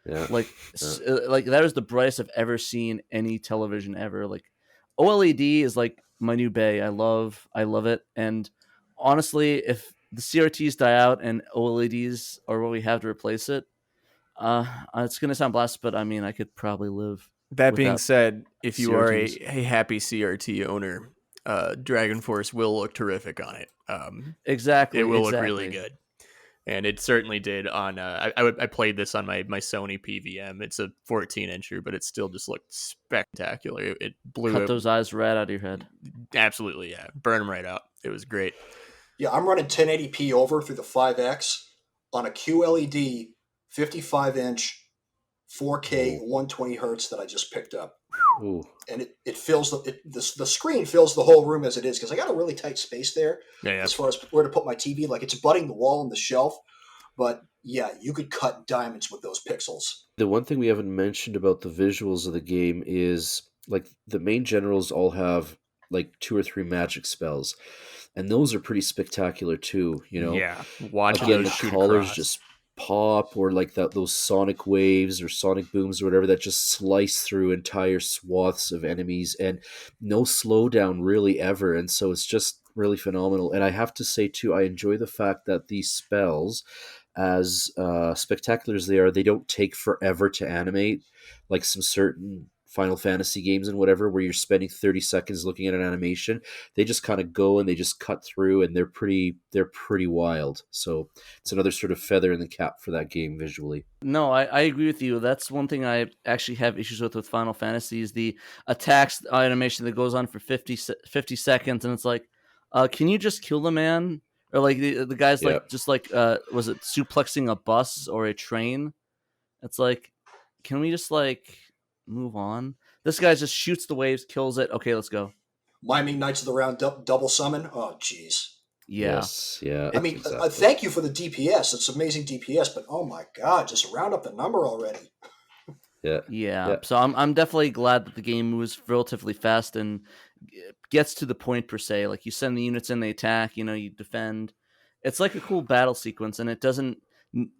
Like that was the brightest I've ever seen any television ever. Like OLED is like my new bay. I love it. And honestly, if the CRTs die out and OLEDs are what we have to replace it, it's gonna sound blasphemous, but I mean I could probably live. That being said, if you are a CRTs. happy CRT owner, Dragon Force will look terrific on it. Exactly. It will look really good. And it certainly did on. I played this on my Sony PVM. It's a 14-incher, but it still just looked spectacular. It blew Cut those eyes right out of your head. Absolutely, yeah. Burn them right out. It was great. Yeah, I'm running 1080p over through the 5X on a QLED 55-inch 4K 120 hertz that I just picked up. Ooh. And it fills the screen fills the whole room as it is, because I got a really tight space there as far as where to put my TV. Like, it's butting the wall and the shelf, but yeah, you could cut diamonds with those pixels. The one thing we haven't mentioned about the visuals of the game is, like, the main generals all have like 2 or 3 magic spells, and those are pretty spectacular too. You know, yeah. Watching again, those the shoot colors across. just pop, or like those sonic waves or sonic booms or whatever that just slice through entire swaths of enemies, and no slowdown really ever. And so it's just really phenomenal. And I have to say too, I enjoy the fact that these spells, as spectacular as they are, they don't take forever to animate, like some certain Final Fantasy games and whatever, where you're spending 30 seconds looking at an animation. They just kind of go and they just cut through, and they're pretty wild. So it's another sort of feather in the cap for that game visually. No, I agree with you. That's one thing I actually have issues with Final Fantasy is the attacks animation that goes on for 50 seconds, and it's like, can you just kill the man? Or like the guy's like just like was it suplexing a bus or a train? It's like, can we just like move on? This guy just shoots the waves, kills it. Okay, let's go. Miming Knights of the Round double summon. Oh, jeez. Yeah. Yes, yeah. I mean, exactly. Thank you for the DPS. It's amazing DPS, but oh my god, just round up the number already. Yeah. So I'm definitely glad that the game moves relatively fast and gets to the point per se. Like, you send the units in, they attack. You know, you defend. It's like a cool battle sequence, and it doesn't,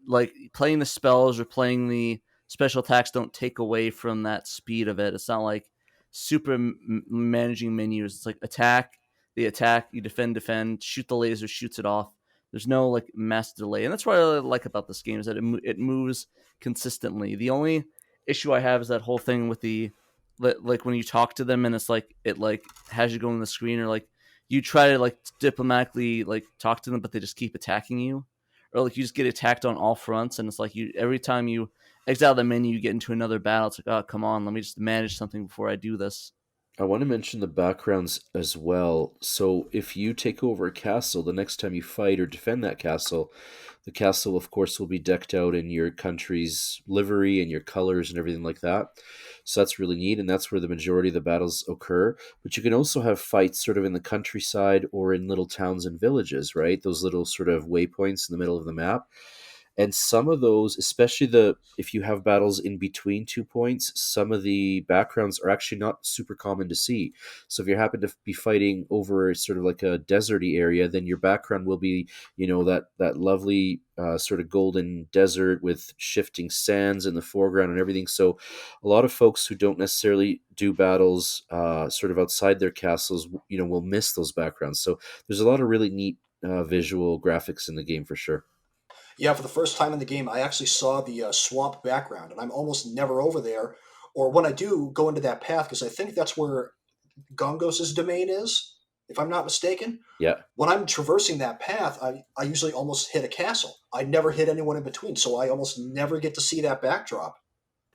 like, playing the spells or playing the special attacks don't take away from that speed of it. It's not like super managing menus. It's like attack, they attack, you defend, shoot the laser, shoots it off. There's no like mass delay, and that's what I really like about this game is that it moves consistently. The only issue I have is that whole thing with the like when you talk to them and it's like it like has you go on the screen, or like you try to like diplomatically like talk to them, but they just keep attacking you, or like you just get attacked on all fronts, and it's like you every time you exile the menu, you get into another battle. It's like, oh, come on, let me just manage something before I do this. I want to mention the backgrounds as well. So if you take over a castle, the next time you fight or defend that castle, the castle, of course, will be decked out in your country's livery and your colors and everything like that. So that's really neat, and that's where the majority of the battles occur. But you can also have fights sort of in the countryside or in little towns and villages, right? Those little sort of waypoints in the middle of the map. And some of those, especially if you have battles in between 2 points, some of the backgrounds are actually not super common to see. So if you happen to be fighting over sort of like a deserty area, then your background will be, that lovely sort of golden desert with shifting sands in the foreground and everything. So a lot of folks who don't necessarily do battles sort of outside their castles, will miss those backgrounds. So there's a lot of really neat visual graphics in the game for sure. Yeah, for the first time in the game, I actually saw the swamp background, and I'm almost never over there. Or when I do go into that path, because I think that's where Gongos's domain is, if I'm not mistaken. Yeah. When I'm traversing that path, I usually almost hit a castle. I never hit anyone in between, so I almost never get to see that backdrop.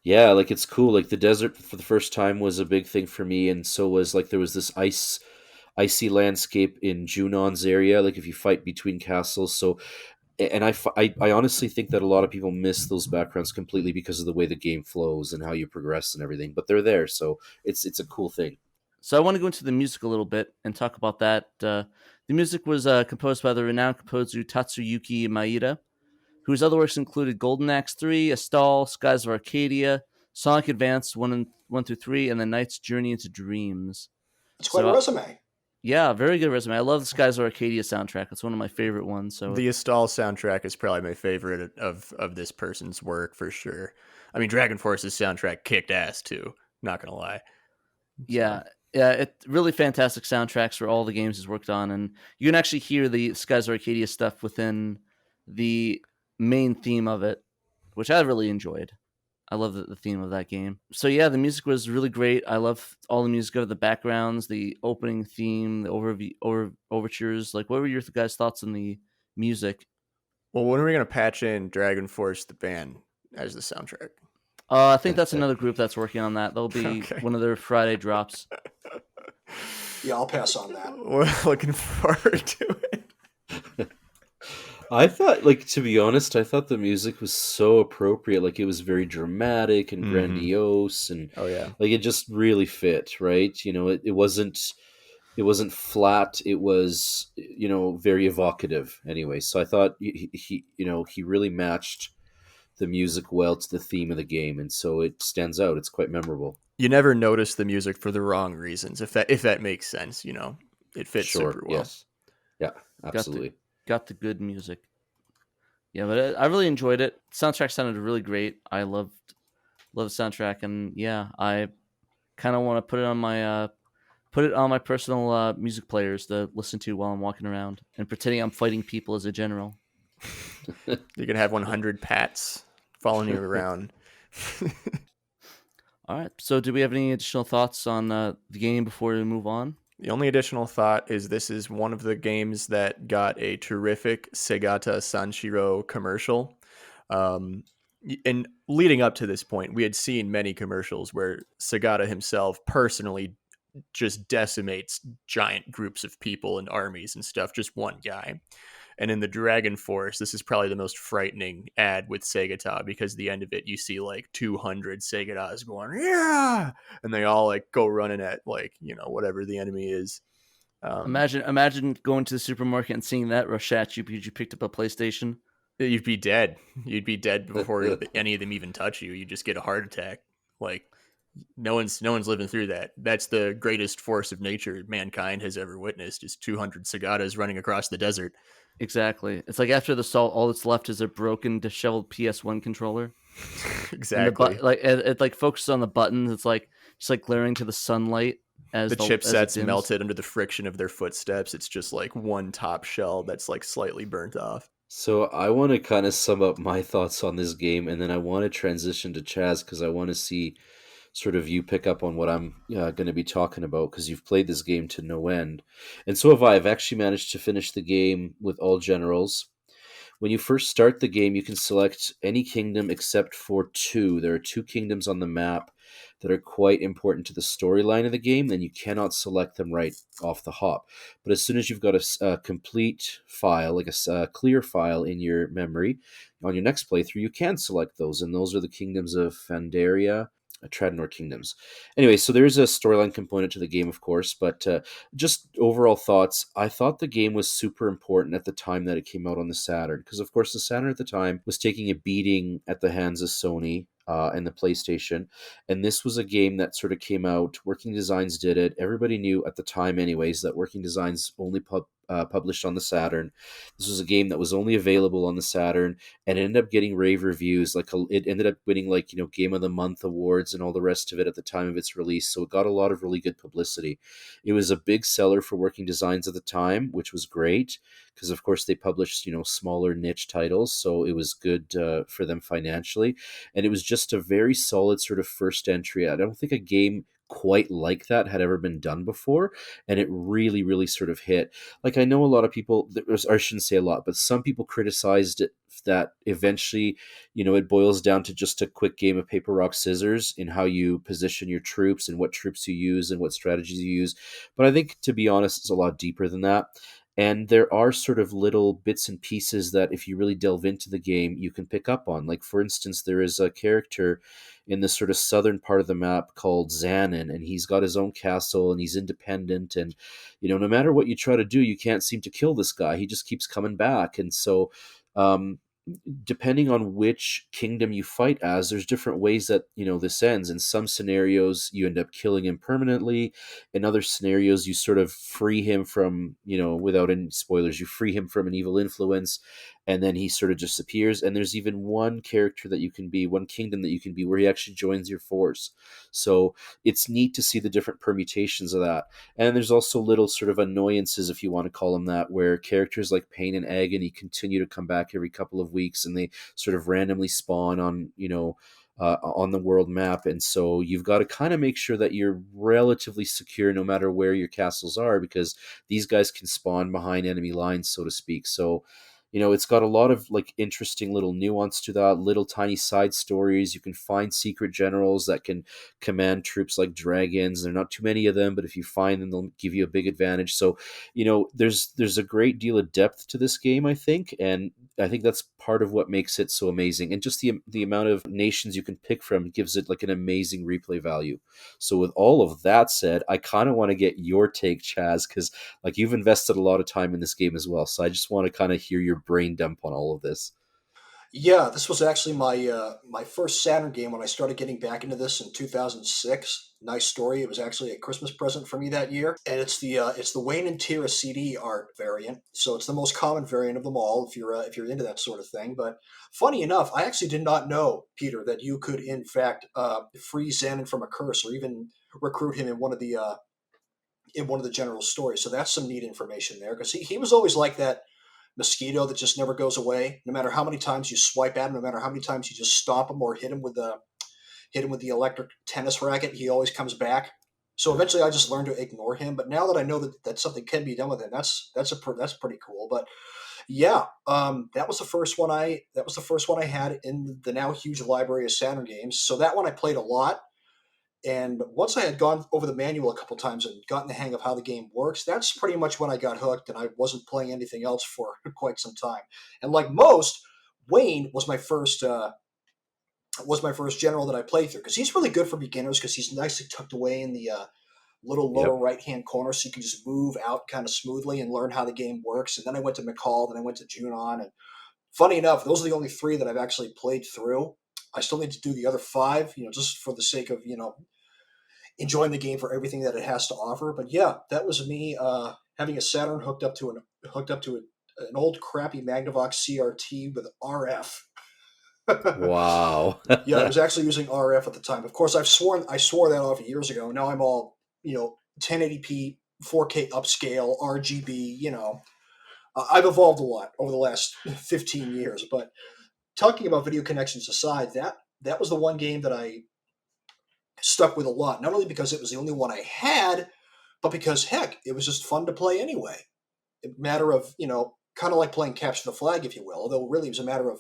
Yeah, like it's cool. Like the desert for the first time was a big thing for me, and so was like there was this icy landscape in Junon's area. Like if you fight between castles, so and I honestly think that a lot of people miss those backgrounds completely because of the way the game flows and how you progress and everything. But they're there, so it's a cool thing. So I want to go into the music a little bit and talk about that. The music was composed by the renowned composer Tatsuyuki Maeda, whose other works included Golden Axe 3, Astal, Skies of Arcadia, Sonic Advance 1 through 3, and The Knight's Journey into Dreams. It's quite So, a resume. yeah, very good resume. I love the Skies of Arcadia soundtrack. It's one of my favorite ones. So The Astal soundtrack is probably my favorite of this person's work for sure. I mean, Dragon Force's soundtrack kicked ass too. Not gonna lie. yeah, yeah, it really fantastic soundtracks for all the games he's worked on, and you can actually hear the Skies of Arcadia stuff within the main theme of it, which I really enjoyed. I love the theme of that game. So yeah, the music was really great. I love all the music of the backgrounds, the opening theme, the overtures. Like, what were your guys' thoughts on the music? Well, when are we gonna patch in Dragon Force the band as the soundtrack? I think that's another group that's working on that. That'll be Okay. one of their Friday drops. Yeah, I'll pass on that. We're looking forward to it. I thought, like, to be honest, I thought the music was so appropriate. Like, it was very dramatic and Mhm. grandiose, and Oh yeah. like it just really fit, right? You know, it wasn't flat. It was, you know, very evocative. Anyway, so I thought he really matched the music well to the theme of the game, and so it stands out. It's quite memorable. You never notice the music for the wrong reasons, if that makes sense. You know, it fits Sure. super well. Yes. Yeah. Absolutely. Got the good music. Yeah, but I really enjoyed it. Soundtrack sounded really great. I loved the soundtrack, and yeah, I kind of want to put it on my personal music players to listen to while I'm walking around and pretending I'm fighting people as a general. You're gonna have 100 pats following you around. All right. So, do we have any additional thoughts on the game before we move on? The only additional thought is this is one of the games that got a terrific Segata Sanshiro commercial. And leading up to this point, we had seen many commercials where Segata himself personally just decimates giant groups of people and armies and stuff, just one guy. And in the Dragon Force, this is probably the most frightening ad with Segata, because the end of it, you see like 200 Segatas going, yeah! And they all like go running at like, you know, whatever the enemy is. Imagine going to the supermarket and seeing that rush at you because you picked up a PlayStation. You'd be dead. You'd be dead before any of them even touch you. You just get a heart attack. Like no one's living through that. That's the greatest force of nature mankind has ever witnessed, is 200 Segatas running across the desert. Exactly. It's like after the assault, all that's left is a broken, disheveled PS1 controller. Exactly. It like focuses on the buttons. It's like just like glaring to the sunlight as the as chipset's it dims. melted under the friction of their footsteps. It's just like one top shell that's like slightly burnt off. So I want to kind of sum up my thoughts on this game, and then I want to transition to Chaz because I want to see sort of you pick up on what I'm going to be talking about, because you've played this game to no end. And so have I. I've actually managed to finish the game with all generals. When you first start the game, you can select any kingdom except for two. There are two kingdoms on the map that are quite important to the storyline of the game, and you cannot select them right off the hop. But as soon as you've got a complete file, like a clear file in your memory, on your next playthrough, you can select those, and those are the kingdoms of Fandaria, Tradnor kingdoms. Anyway, so there's a storyline component to the game, of course, but just overall thoughts. I thought the game was super important at the time that it came out on the Saturn, because of course the Saturn at the time was taking a beating at the hands of Sony and the PlayStation, and this was a game that sort of came out. Working Designs did it. Everybody knew at the time, anyways, that Working Designs only published on the Saturn. This was a game that was only available on the Saturn, and it ended up getting rave reviews. Like it ended up winning Game of the Month awards and all the rest of it at the time of its release. So it got a lot of really good publicity. It was a big seller for Working Designs at the time, which was great because of course they published smaller niche titles, so it was good for them financially. And it was just a very solid sort of first entry. I don't think a game quite like that had ever been done before, and it really, really sort of hit. Like, I know a lot of people, or I shouldn't say a lot, but some people criticized it, that eventually, it boils down to just a quick game of paper, rock, scissors in how you position your troops and what troops you use and what strategies you use. But I think, to be honest, it's a lot deeper than that. And there are sort of little bits and pieces that, if you really delve into the game, you can pick up on. Like, for instance, there is a character in the sort of southern part of the map called Xanon, and he's got his own castle and he's independent. And, no matter what you try to do, you can't seem to kill this guy. He just keeps coming back. And so, depending on which kingdom you fight as, there's different ways that this ends. In some scenarios you end up killing him permanently. In other scenarios you sort of free him from, without any spoilers, you free him from an evil influence, and then he sort of disappears. And there's even one character that you can be, one kingdom that you can be, where he actually joins your force. So it's neat to see the different permutations of that. And there's also little sort of annoyances, if you want to call them that, where characters like Pain and Agony continue to come back every couple of weeks, and they sort of randomly spawn on, on the world map. And so you've got to kind of make sure that you're relatively secure no matter where your castles are, because these guys can spawn behind enemy lines, so to speak. So, it's got a lot of like interesting little nuance to that, little tiny side stories. You can find secret generals that can command troops like dragons. There are not too many of them, but if you find them, they'll give you a big advantage. So, there's a great deal of depth to this game, I think, and I think that's part of what makes it so amazing. And just the amount of nations you can pick from gives it like an amazing replay value. So with all of that said, I kind of want to get your take, Chaz, because like you've invested a lot of time in this game as well. So I just want to kind of hear your brain dump on all of this. Yeah, this was actually my first Saturn game when I started getting back into this in 2006. Nice story. It was actually a Christmas present for me that year, and it's the Wayne and Tira CD art variant. So it's the most common variant of them all if you're into that sort of thing. But funny enough, I actually did not know, Peter, that you could in fact free Xanon from a curse, or even recruit him in one of the general stories. So that's some neat information there, because he was always like that mosquito that just never goes away. No matter how many times you swipe at him, no matter how many times you just stomp him or hit him with the electric tennis racket, he always comes back. So eventually, I just learned to ignore him. But now that I know that something can be done with him, that's pretty cool. But yeah, that was the first one I had in the now huge library of Saturn games. So that one I played a lot. And once I had gone over the manual a couple times and gotten the hang of how the game works, that's pretty much when I got hooked, and I wasn't playing anything else for quite some time. And like most, Wayne was my first general that I played through, because he's really good for beginners, because he's nicely tucked away in the little lower right hand corner, so you can just move out kind of smoothly and learn how the game works. And then I went to McCall, then I went to Junon, and funny enough, those are the only three that I've actually played through. I still need to do the other five, just for the sake of enjoying the game for everything that it has to offer. But yeah, that was me having a Saturn hooked up to an old crappy Magnavox CRT with RF. Wow. Yeah, I was actually using RF at the time. Of course, I swore that off years ago. Now I'm all 1080p, 4K upscale, RGB. I've evolved a lot over the last 15 years. But talking about video connections aside, that was the one game that I stuck with a lot, not only because it was the only one I had, but because, heck, it was just fun to play anyway. A matter of, kind of like playing Capture the Flag, if you will, although really it was a matter of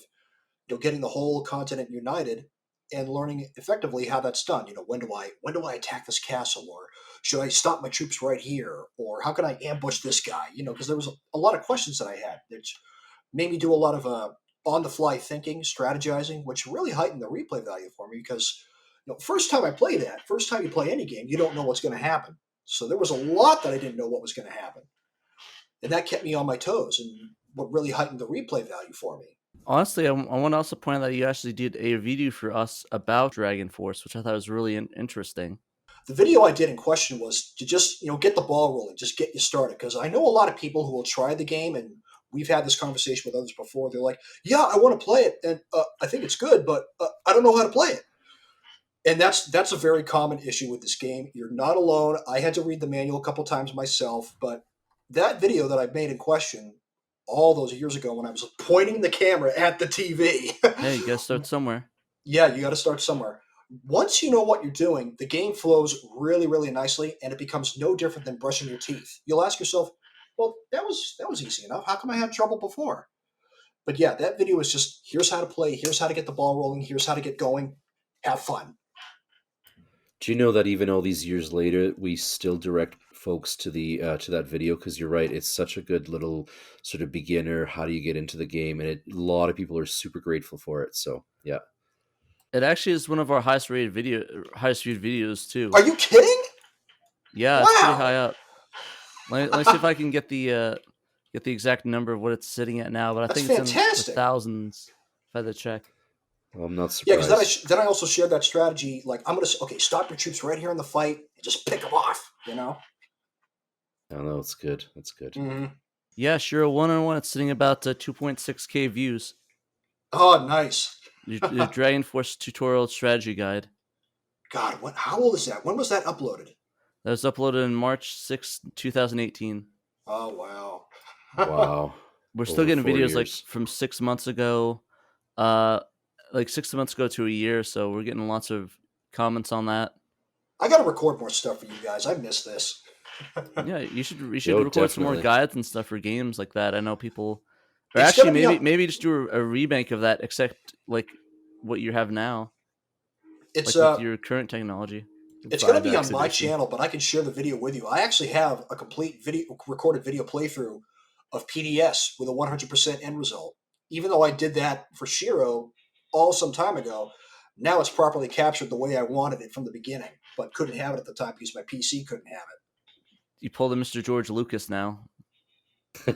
getting the whole continent united and learning effectively how that's done. When do I attack this castle, or should I stop my troops right here, or how can I ambush this guy? Because there was a lot of questions that I had, which made me do a lot of on-the-fly thinking, strategizing, which really heightened the replay value for me, because first time you play any game, you don't know what's going to happen. So there was a lot that I didn't know what was going to happen. And that kept me on my toes, and what really heightened the replay value for me. Honestly, I want to also point out that you actually did a video for us about Dragon Force, which I thought was really interesting. The video I did in question was to just, get the ball rolling, just get you started. Because I know a lot of people who will try the game, and we've had this conversation with others before. They're like, yeah, I want to play it, and I think it's good, but I don't know how to play it. And that's a very common issue with this game. You're not alone. I had to read the manual a couple times myself, but that video that I made in question all those years ago, when I was pointing the camera at the TV. Hey, you gotta start somewhere. Yeah, you got to start somewhere. once you know what you're doing, the game flows really, really nicely, and it becomes no different than brushing your teeth. You'll ask yourself, "Well, that was easy enough. How come I had trouble before?" But yeah, that video is just here's how to play, here's how to get the ball rolling, here's how to get going, have fun. Do you know that even all these years later, we still direct folks to the to that video? Because you're right, it's such a good little sort of beginner. How do you get into the game? And a lot of people are super grateful for it. So yeah, It actually is one of our highest viewed videos too. Are you kidding? Yeah, it's pretty Wow. high up. Let me see if I can get the exact number of what it's sitting at now, but I That's think it's in the fantastic. thousands. If I had to check. well, I'm not Yeah, surprised. because then I also shared that strategy. Like, I'm gonna okay, stop your troops right here in the fight and just pick them off. You know. No, no, it's good. That's good. Mm-hmm. Yeah, Shiro 1-on-1. It's sitting about 2.6K views. Oh, nice. Your Dragon Force tutorial strategy guide. God, how old is that? When was that uploaded? That was uploaded in March 6, 2018. Oh, wow. Wow. We're still Over getting 4 videos like years. from 6 months ago, like 6 months ago to a year. So we're getting lots of comments on that. I got to record more stuff for you guys. I miss this. Yeah, you should Yo, record some more definitely. guides and stuff for games like that. I know people, or It's actually gonna be maybe just do a rebank of that, except like what you have now, It's like with your current technology. It's going to be 5X on my edition. channel, but I can share the video with you. I actually have a complete recorded video playthrough of PDS with a 100% end result. Even though I did that for SHIRO some time ago, now it's properly captured the way I wanted it from the beginning, but couldn't have it at the time because my PC couldn't have it. You pulled a Mr. George Lucas now. No,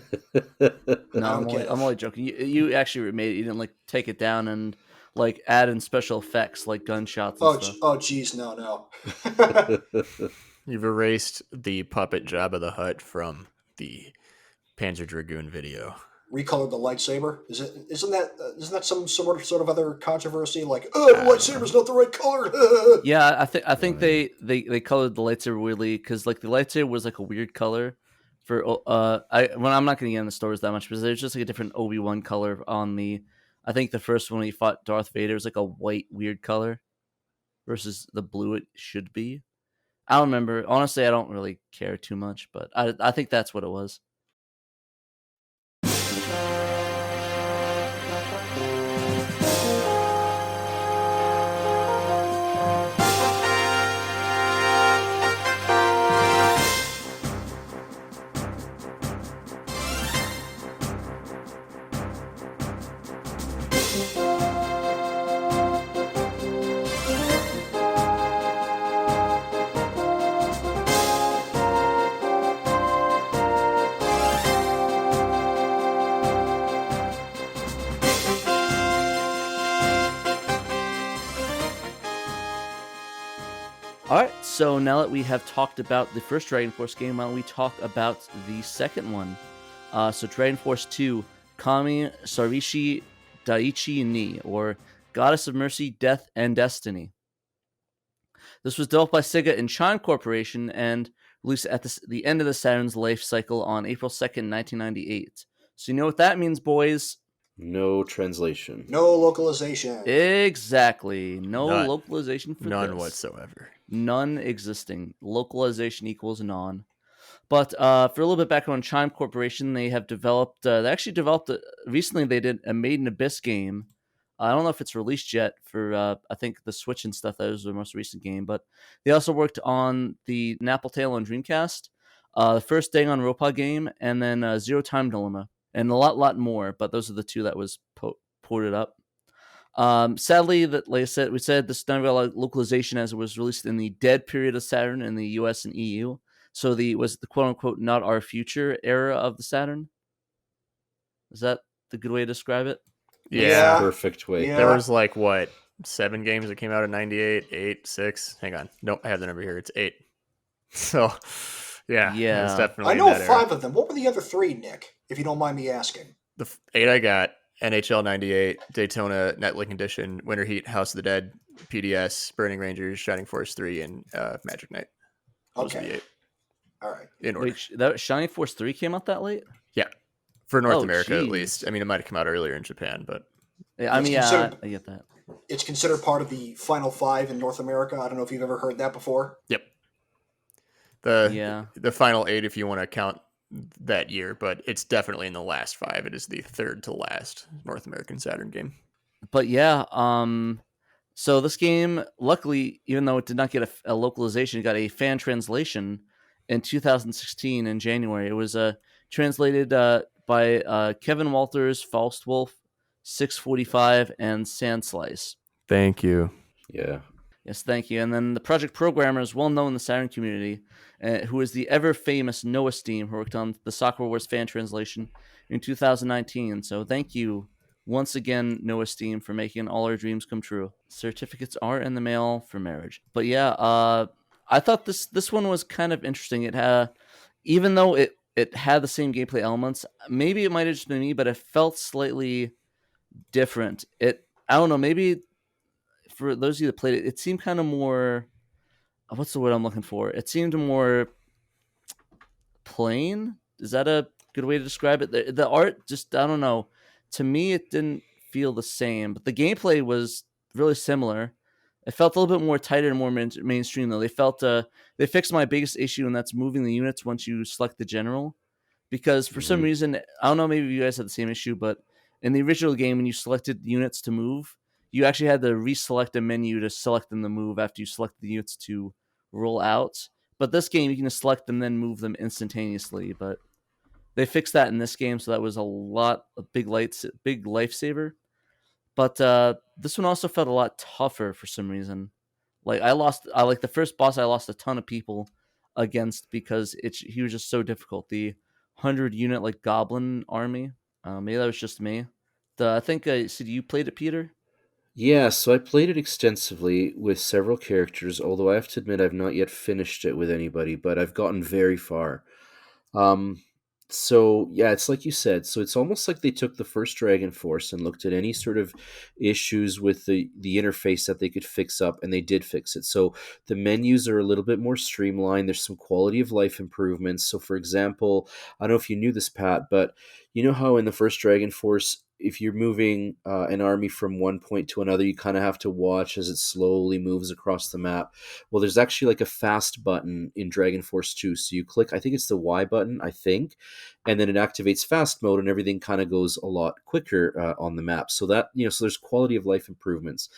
I don't get it. I'm only joking. You actually made it. You didn't like take it down and like add in special effects like gunshots and stuff. Oh, geez, no. You've erased the puppet Jabba the Hutt from the Panzer Dragoon video. Recolored the lightsaber. Isn't that some sort of other controversy? Like, the lightsaber's not the right color. Yeah, I think they colored the lightsaber weirdly because like the lightsaber was like a weird color for I'm not gonna get in the stories that much because there's just like a different Obi-Wan color on the. I think the first one he fought Darth Vader was like a white weird color versus the blue it should be. I don't remember. Honestly, I don't really care too much, but I think that's what it was. Alright, so now that we have talked about the first Dragon Force game, why don't we talk about the second one? So Dragon Force 2, Kami Sarishi Daichi Ni, or Goddess of Mercy, Death, and Destiny. This was developed by SEGA and Chime Corporation and released at the end of the Saturn's life cycle on April 2nd, 1998. So you know what that means, boys? No translation. No localization. Exactly. No None. localization for None this. whatsoever. None existing. Localization equals non. But for a little bit back on Chime Corporation, they have developed. They actually developed recently. They did a Made in Abyss game. I don't know if it's released yet for I think the Switch and stuff. That was their most recent game. But they also worked on the Napple Tale on Dreamcast, the first Danganronpa game, and then Zero Time Dilemma, and a lot more. But those are the two that was ported up. Sadly, that like I said, we said this never got localization as it was released in the dead period of Saturn in the US and EU. So was the quote unquote not our future era of the Saturn. Is that the good way to describe it? Yeah. Perfect way. Yeah. There was like what 7 games that came out in '98, 8, 6. Hang on, nope, I have the number here. It's 8. So yeah, it's definitely. I know that 5 era. of them. What were the other 3, Nick? If you don't mind me asking. The 8 I got: NHL '98, Daytona Netlink Edition, Winter Heat, House of the Dead, PDS, Burning Rangers, Shining Force 3, and Magic Knight. Those are the Okay. 8 All right. in order. Wait, that Shining Force 3 came out that late? Yeah, for North Oh, America at geez. least. I mean, it might have come out earlier in Japan, but Yeah, I It's mean, yeah, considered- I get that. It's considered part of the Final Five in North America. I don't know if you've ever heard that before. Yep. Yeah. The final 8, if you want to count that year, but it's definitely in the last 5. It is the third to last North American Saturn game. But yeah, so this game, luckily, even though it did not get a localization, it got a fan translation in 2016 in January. It was translated by Kevin Walters, Faustwolf, 645, and Sandslice. Thank you. Yeah. Yes, thank you. And then the project programmer is well known in the Saturn community, who is the ever famous Noah Steam, who worked on the Sakura Wars fan translation in 2019. So thank you once again, Noah Steam, for making all our dreams come true. Certificates are in the mail for marriage. But yeah, I thought this one was kind of interesting. It had, even though it had the same gameplay elements, maybe it might have just been me, but it felt slightly different. I don't know, maybe for those of you that played it, it seemed kind of more. What's the word I'm looking for? It seemed more plain. Is that a good way to describe it? The art, just, I don't know. To me, it didn't feel the same, but the gameplay was really similar. It felt a little bit more tighter and more mainstream, though. They fixed my biggest issue, and that's moving the units once you select the general. Because for some reason, I don't know, maybe you guys had the same issue, but in the original game, when you selected units to move, you actually had to reselect a menu to select them to move after you select the units to roll out. But this game, you can just select them, then move them instantaneously. But they fixed that in this game, so that was a big lifesaver. But this one also felt a lot tougher for some reason. Like I like the first boss, I lost a ton of people against because he was just so difficult. The 100-unit like goblin army. Maybe that was just me. I think so you played it, Peter? Yeah, so I played it extensively with several characters, although I have to admit I've not yet finished it with anybody, but I've gotten very far. Um, so yeah, it's like you said. So it's almost like they took the first Dragon Force and looked at any sort of issues with the interface that they could fix up, and they did fix it. So the menus are a little bit more streamlined. There's some quality of life improvements. So for example, I don't know if you knew this, Pat, but you know how in the first Dragon Force, if you're moving an army from one point to another, you kind of have to watch as it slowly moves across the map. Well, there's actually like a fast button in Dragon Force 2. So you click, I think it's the Y button, I think, and then it activates fast mode and everything kind of goes a lot quicker on the map. So that, so there's quality of life improvements.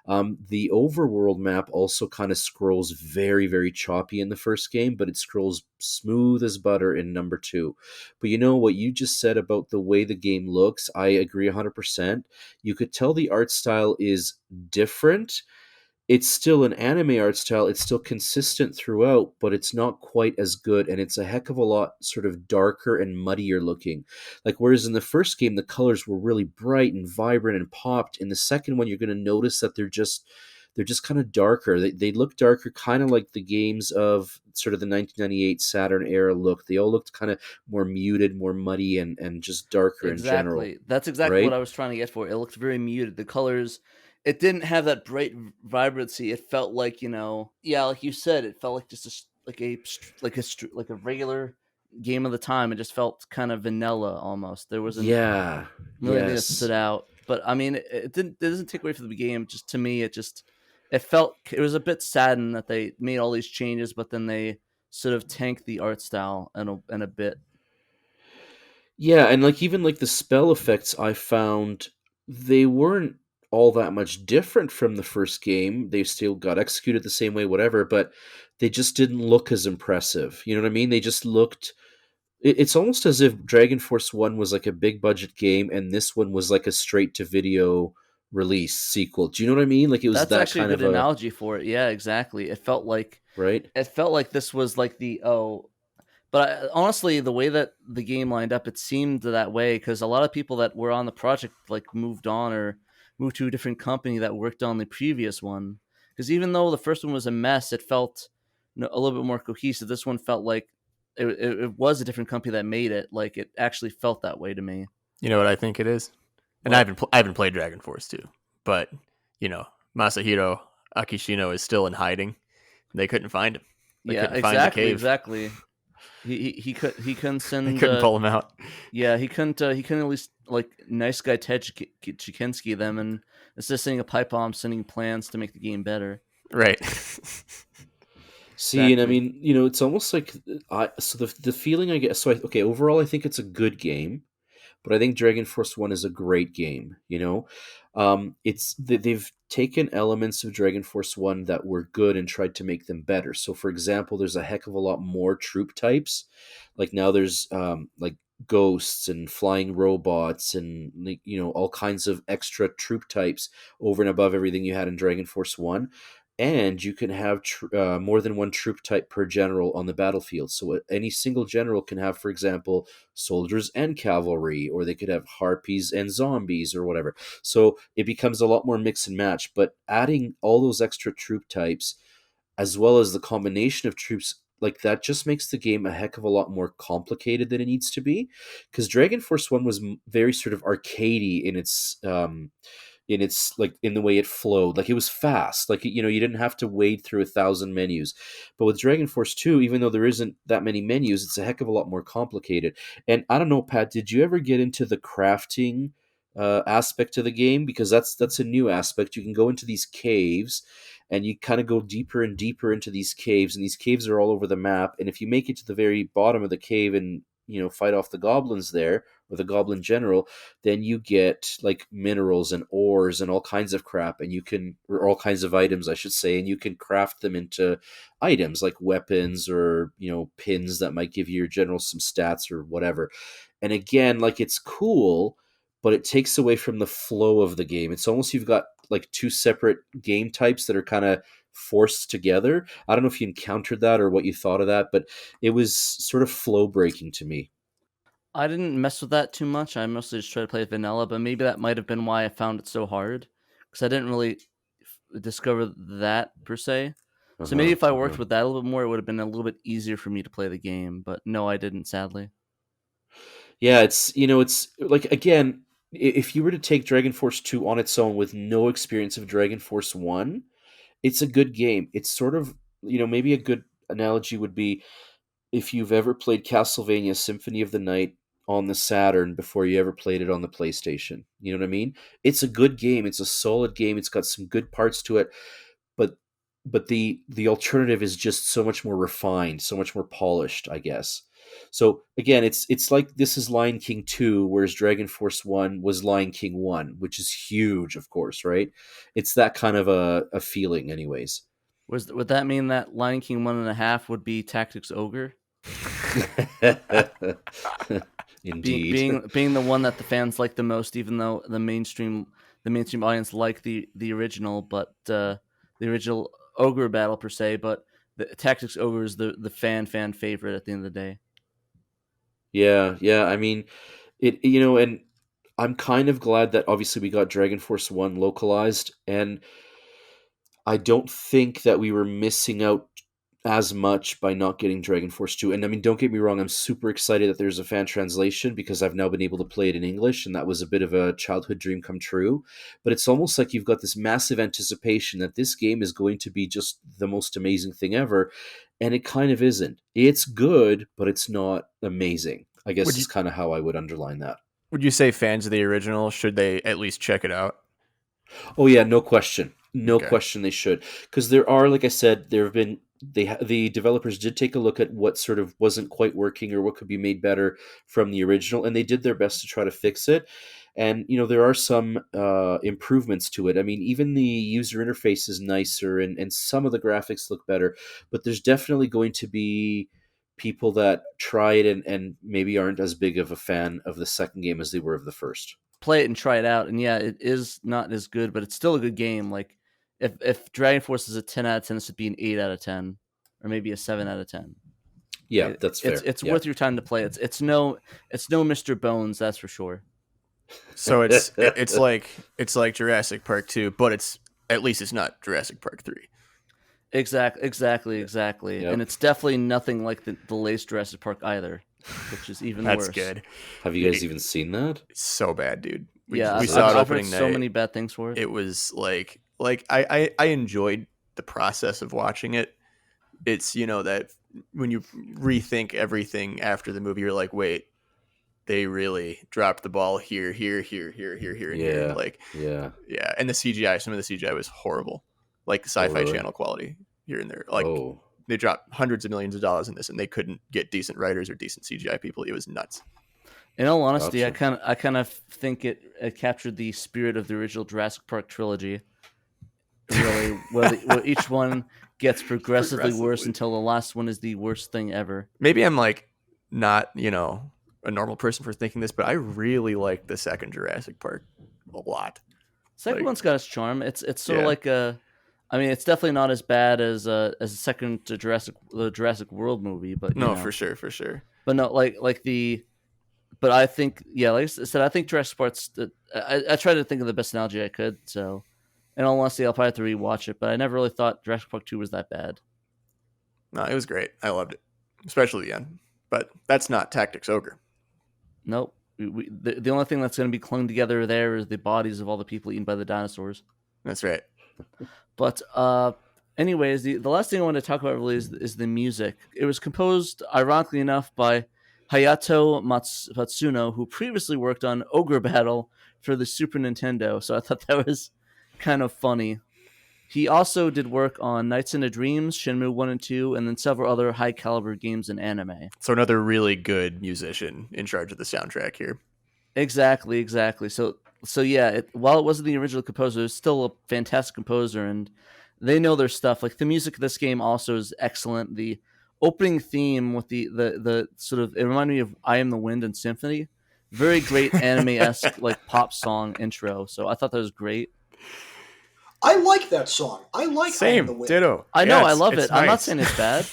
The overworld map also kind of scrolls very, very choppy in the first game, but it scrolls smooth as butter in number 2. But you know what you just said about the way the game looks, I agree 100%. You could tell the art style is different. It's still an anime art style. It's still consistent throughout, but it's not quite as good, and it's a heck of a lot sort of darker and muddier looking. Like, whereas in the first game, the colors were really bright and vibrant and popped. In the second one, you're going to notice that they're just kind of darker. They look darker, kind of like the games of sort of the 1998 Saturn era look. They all looked kind of more muted, more muddy, and just darker in general. Exactly. That's exactly right? what I was trying to get for. It looked very muted. The colors, it didn't have that bright vibrancy. It felt like, yeah, like you said, it felt like just like a regular game of the time. It just felt kind of vanilla almost. There wasn't Yeah. really anything that Yes. stood out. But I mean, it doesn't take away from the game. Just to me, it was a bit saddened that they made all these changes, but then they sort of tanked the art style in a bit. Yeah, and like even like the spell effects, I found they weren't all that much different from the first game. They still got executed the same way, whatever, but they just didn't look as impressive. You know what I mean? They just looked. It's almost as if Dragon Force 1 was like a big budget game, and this one was like a straight to video release sequel. Do you know what I mean? Like it was That's that actually kind a of good a analogy for it. Yeah, exactly. right. It felt like this was like but honestly, the way that the game lined up, it seemed that way because a lot of people that were on the project like moved on or moved to a different company that worked on the previous one. Because even though the first one was a mess, it felt a little bit more cohesive. This one felt like it was a different company that made it. Like it actually felt that way to me. You know what I think it is? And I haven't played Dragon Force 2, but Masahiro Akishino is still in hiding. They couldn't find him. They couldn't find the cave. Exactly. He couldn't They send. couldn't pull him out. Yeah, he couldn't. He couldn't at least like nice guy Ted Chikinsky them, and instead of sending a pipe bomb, sending plans to make the game better. Right. See, and I Exactly. mean, it's almost like so the feeling I get. So okay, overall, I think it's a good game, but I think Dragon Force One is a great game. They've taken elements of Dragon Force One that were good and tried to make them better. So, for example, there's a heck of a lot more troop types. Like now, there's like ghosts and flying robots and like, all kinds of extra troop types over and above everything you had in Dragon Force One. And you can have more than one troop type per general on the battlefield. So any single general can have, for example, soldiers and cavalry, or they could have harpies and zombies or whatever. So it becomes a lot more mix and match. But adding all those extra troop types, as well as the combination of troops, like that just makes the game a heck of a lot more complicated than it needs to be. Because Dragon Force One was very sort of arcadey in its like in the way it flowed. Like it was fast. Like you didn't have to wade through 1,000 menus. But with Dragon Force 2, even though there isn't that many menus, it's a heck of a lot more complicated. And I don't know, Pat, did you ever get into the crafting aspect of the game? Because that's a new aspect. You can go into these caves and you kind of go deeper and deeper into these caves, and these caves are all over the map. And if you make it to the very bottom of the cave and fight off the goblins there, or the goblin general, then you get like minerals and ores and all kinds of crap, and or all kinds of items, I should say, and you can craft them into items like weapons or pins that might give your general some stats or whatever. And again, like it's cool, but it takes away from the flow of the game. It's almost you've got like two separate game types that are kind of forced together. I don't know if you encountered that or what you thought of that, but it was sort of flow breaking to me. I didn't mess with that too much. I mostly just tried to play vanilla, but maybe that might have been why I found it so hard, because I didn't really discover that per se. So maybe if I worked with that a little bit more, it would have been a little bit easier for me to play the game. But no, I didn't, sadly. Yeah, it's like, again, if you were to take Dragon Force 2 on its own with no experience of Dragon Force 1, it's a good game. It's sort of, maybe a good analogy would be if you've ever played Castlevania Symphony of the Night on the Saturn before you ever played it on the PlayStation. You know what I mean? It's a good game. It's a solid game. It's got some good parts to it, but the alternative is just so much more refined, so much more polished, I guess. So again, it's like this is Lion King 2, whereas Dragon Force 1 was Lion King 1, which is huge, of course, right? It's that kind of a feeling, anyways. Would that mean that Lion King 1.5 would be Tactics Ogre? Indeed. Being the one that the fans like the most, even though the mainstream audience like the original, but the original Ogre Battle per se, but the Tactics Ogre is the fan favorite at the end of the day. Yeah. I mean, and I'm kind of glad that obviously we got Dragon Force 1 localized, and I don't think that we were missing out as much by not getting Dragon Force 2. And I mean, don't get me wrong, I'm super excited that there's a fan translation because I've now been able to play it in English, and that was a bit of a childhood dream come true. But it's almost like you've got this massive anticipation that this game is going to be just the most amazing thing ever, and it kind of isn't. It's good, but it's not amazing, I guess, is kind of how I would underline that. Would you say fans of the original, should they at least check it out? Oh yeah, no question. No Okay. question they should. Because there are, like I said, there have been the developers did take a look at what sort of wasn't quite working or what could be made better from the original, and they did their best to try to fix it. And there are some improvements to it. I mean, even the user interface is nicer, and some of the graphics look better. But there's definitely going to be people that try it and maybe aren't as big of a fan of the second game as they were of the first. Play it and try it out, and yeah, it is not as good, but it's still a good game. Like if Dragon Force is a 10 out of 10, this would be an 8 out of 10, or maybe a 7 out of 10. Yeah, that's fair. It's Yeah. worth your time to play. It's no Mr. Bones, that's for sure. So it's like Jurassic Park 2, but at least it's not Jurassic Park 3. Exactly. Yep. And it's definitely nothing like the latest Jurassic Park either, which is even worse. That's good. Have you guys even seen that? It's so bad, dude. We I've saw it heard opening night. so many bad things for it. It was like I enjoyed the process of watching it. It's that when you rethink everything after the movie, you're like, wait, they really dropped the ball here, and here. Like, Yeah. yeah. And some of the CGI was horrible, like the Sci-Fi really? Channel quality here and there. Like, Oh. they dropped hundreds of millions of dollars in this, and they couldn't get decent writers or decent CGI people. It was nuts. In all honesty, Gotcha. I kind of think it captured the spirit of the original Jurassic Park trilogy. Really, where each one gets progressively worse until the last one is the worst thing ever. Maybe I'm like not, a normal person for thinking this, but I really like the second Jurassic Park a lot. Second Like, one's got its charm. It's sort of yeah. like I mean, it's definitely not as bad as the second to the Jurassic World movie, but No, for sure. But no, but I think, yeah, like I said, I think Jurassic Park's. I tried to think of the best analogy I could. So, in all honesty, I'll probably have to rewatch it. But I never really thought Jurassic Park 2 was that bad. No, it was great. I loved it, especially the end. But that's not Tactics Ogre. Nope. The only thing that's going to be clung together there is the bodies of all the people eaten by the dinosaurs. That's right. But anyways, the last thing I want to talk about really is the music. It was composed, ironically enough, by Hayato Matsuno, who previously worked on Ogre Battle for the Super Nintendo. So I thought that was kind of funny. He also did work on Nights into Dreams, Shenmue 1 and 2, and then several other high-caliber games and anime. So another really good musician in charge of the soundtrack here. Exactly. So yeah, while it wasn't the original composer, it's still a fantastic composer, and they know their stuff. Like the music of this game also is excellent. The opening theme with the sort of, it reminded me of I Am the Wind and Symphony. Very great anime-esque like pop song intro. So I thought that was great. I like that song. I like I Am the Wind. Ditto. I know, I it's love it. nice. I'm not saying it's bad.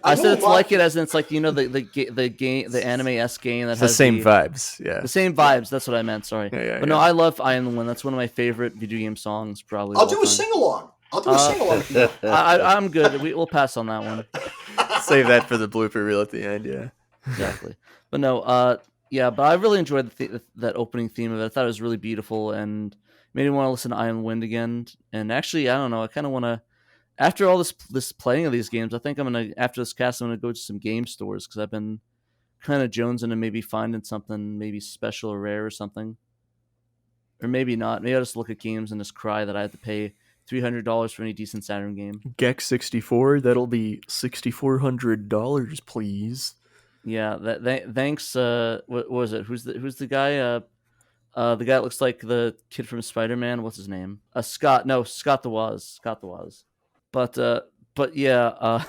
I said know it's a lot- like it as in it's like, the game, the anime-esque game that It's has the same vibes. Yeah. the same vibes. That's what I meant. Sorry, Yeah, but no, I love I Am the Wind. That's one of my favorite video game songs, probably. I'll of all do a time. sing along. If you want. I'm good. We'll pass on that one. Save that for the blooper reel at the end. Yeah. Exactly. But no, yeah, but I really enjoyed that opening theme of it. I thought it was really beautiful and made me want to listen to I Am the Wind again. And actually, I don't know, I kind of want to, after all this playing of these games, I think after this cast, I'm going to go to some game stores because I've been kind of jonesing and maybe finding something maybe special or rare or something. Or maybe not. Maybe I'll just look at games and just cry that I have to pay $300 for any decent Saturn game. Gex 64. That'll be $6,400, please. Yeah. Thanks. What was it? Who's the guy? The guy that looks like the kid from Spider-Man. What's his name? Scott. No, Scott the Woz. Scott the Woz. But yeah.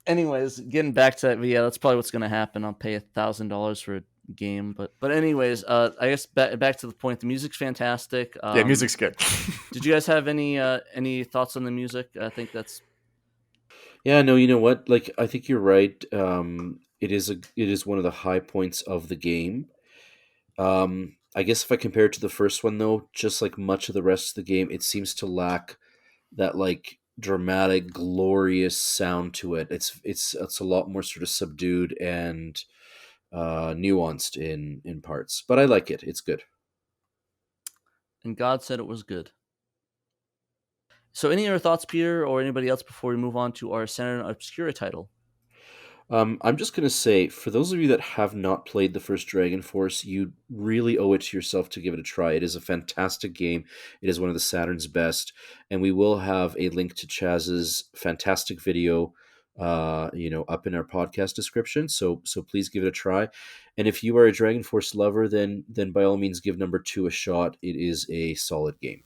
Anyways, getting back to that, yeah, that's probably what's gonna happen. I'll pay $1,000 for a game, but anyways, I guess back to the point. The music's fantastic. Yeah, music's good. Did you guys have any thoughts on the music? I think that's. Yeah, no, you know what? Like, I think you're right. It is one of the high points of the game. I guess if I compare it to the first one, though, just like much of the rest of the game, it seems to lack that like dramatic, glorious sound to it. It's a lot more sort of subdued and nuanced in parts, but I like it. It's good. And God said it was good. So, any other thoughts, Peter, or anybody else, before we move on to our Saturn Obscura title? I'm just going to say, for those of you that have not played the first Dragon Force, you really owe it to yourself to give it a try. It is a fantastic game. It is one of the Saturn's best, and we will have a link to Chaz's fantastic video, up in our podcast description. So please give it a try. And if you are a Dragon Force lover, then by all means give number 2 a shot. It is a solid game.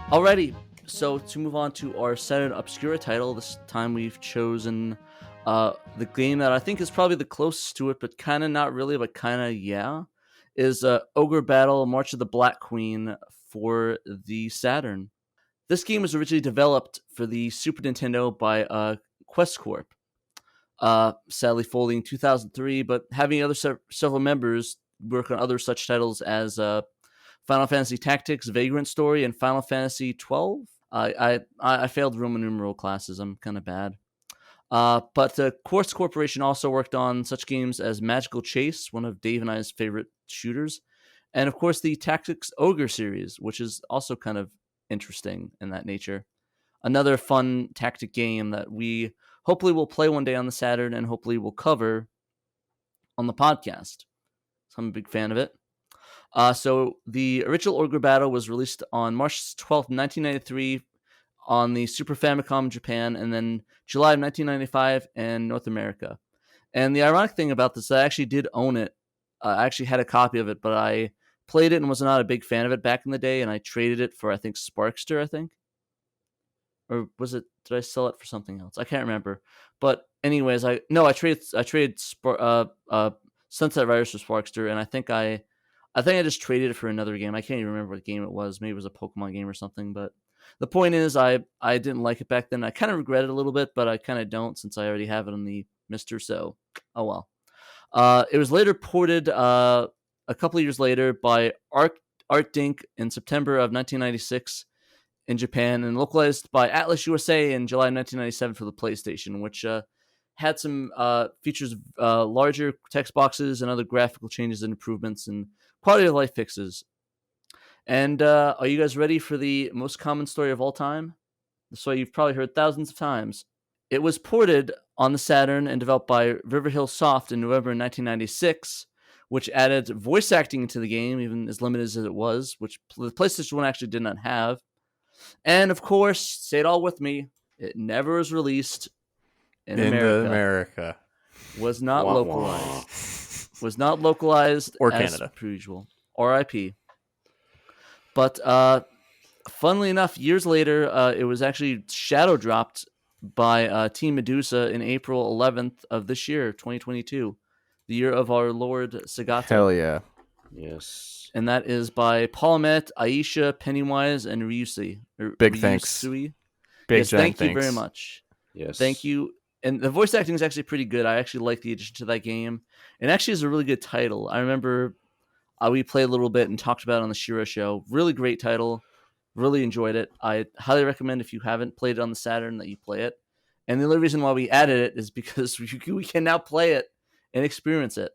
Alrighty, so to move on to our Saturn Obscura title, this time we've chosen the game that I think is probably the closest to it, but kind of not really, but kind of yeah, is Ogre Battle, March of the Black Queen for the Saturn. This game was originally developed for the Super Nintendo by Quest Corp. sadly folding in 2003, but having other several members work on other such titles as Final Fantasy Tactics, Vagrant Story, and Final Fantasy 12. I failed Roman numeral classes. I'm kind of bad. But the Quartz Corporation also worked on such games as Magical Chase, one of Dave and I's favorite shooters, and of course the Tactics Ogre series, which is also kind of interesting in that nature. Another fun tactic game that we hopefully will play one day on the Saturn and hopefully will cover on the podcast. So I'm a big fan of it. So the original Ogre Battle was released on March 12th, 1993 on the Super Famicom Japan, and then July of 1995 in North America. And the ironic thing about this, I actually did own it. I actually had a copy of it, but I played it and was not a big fan of it back in the day, and I traded it for, I think, Sparkster, I think. Or was it, did I sell it for something else? I can't remember. But anyways, I traded Sunset Riders for Sparkster, and I think I just traded it for another game. I can't even remember what game it was. Maybe it was a Pokemon game or something, but the point is, I didn't like it back then. I kind of regret it a little bit, but I kind of don't since I already have it on the Mister. So, oh well. It was later ported a couple of years later by Art Dink in September of 1996 in Japan, and localized by Atlas USA in July 1997 for the PlayStation, which had some features, larger text boxes and other graphical changes and improvements and quality of life fixes. And are you guys ready for the most common story of all time? The story you've probably heard thousands of times. It was ported on the Saturn and developed by Riverhill Soft in November 1996, which added voice acting to the game, even as limited as it was, which the PlayStation 1 actually did not have. And of course, say it all with me, it never was released in America. Was not localized. Was not localized or as Canada per usual. RIP. But funnily enough, years later, it was actually shadow dropped by Team Medusa in April 11th of this year, 2022, the year of our Lord Sagata. Hell yeah. Yes. And that is by Paulette, Aisha, Pennywise, and Ryusui. Big thanks. Big yes, thank thanks. you very much. Yes. Thank you. And the voice acting is actually pretty good. I actually like the addition to that game. And actually is a really good title. I remember we played a little bit and talked about it on the SHIRO show. Really great title. Really enjoyed it. I highly recommend if you haven't played it on the Saturn that you play it. And the only reason why we added it is because we can now play it and experience it.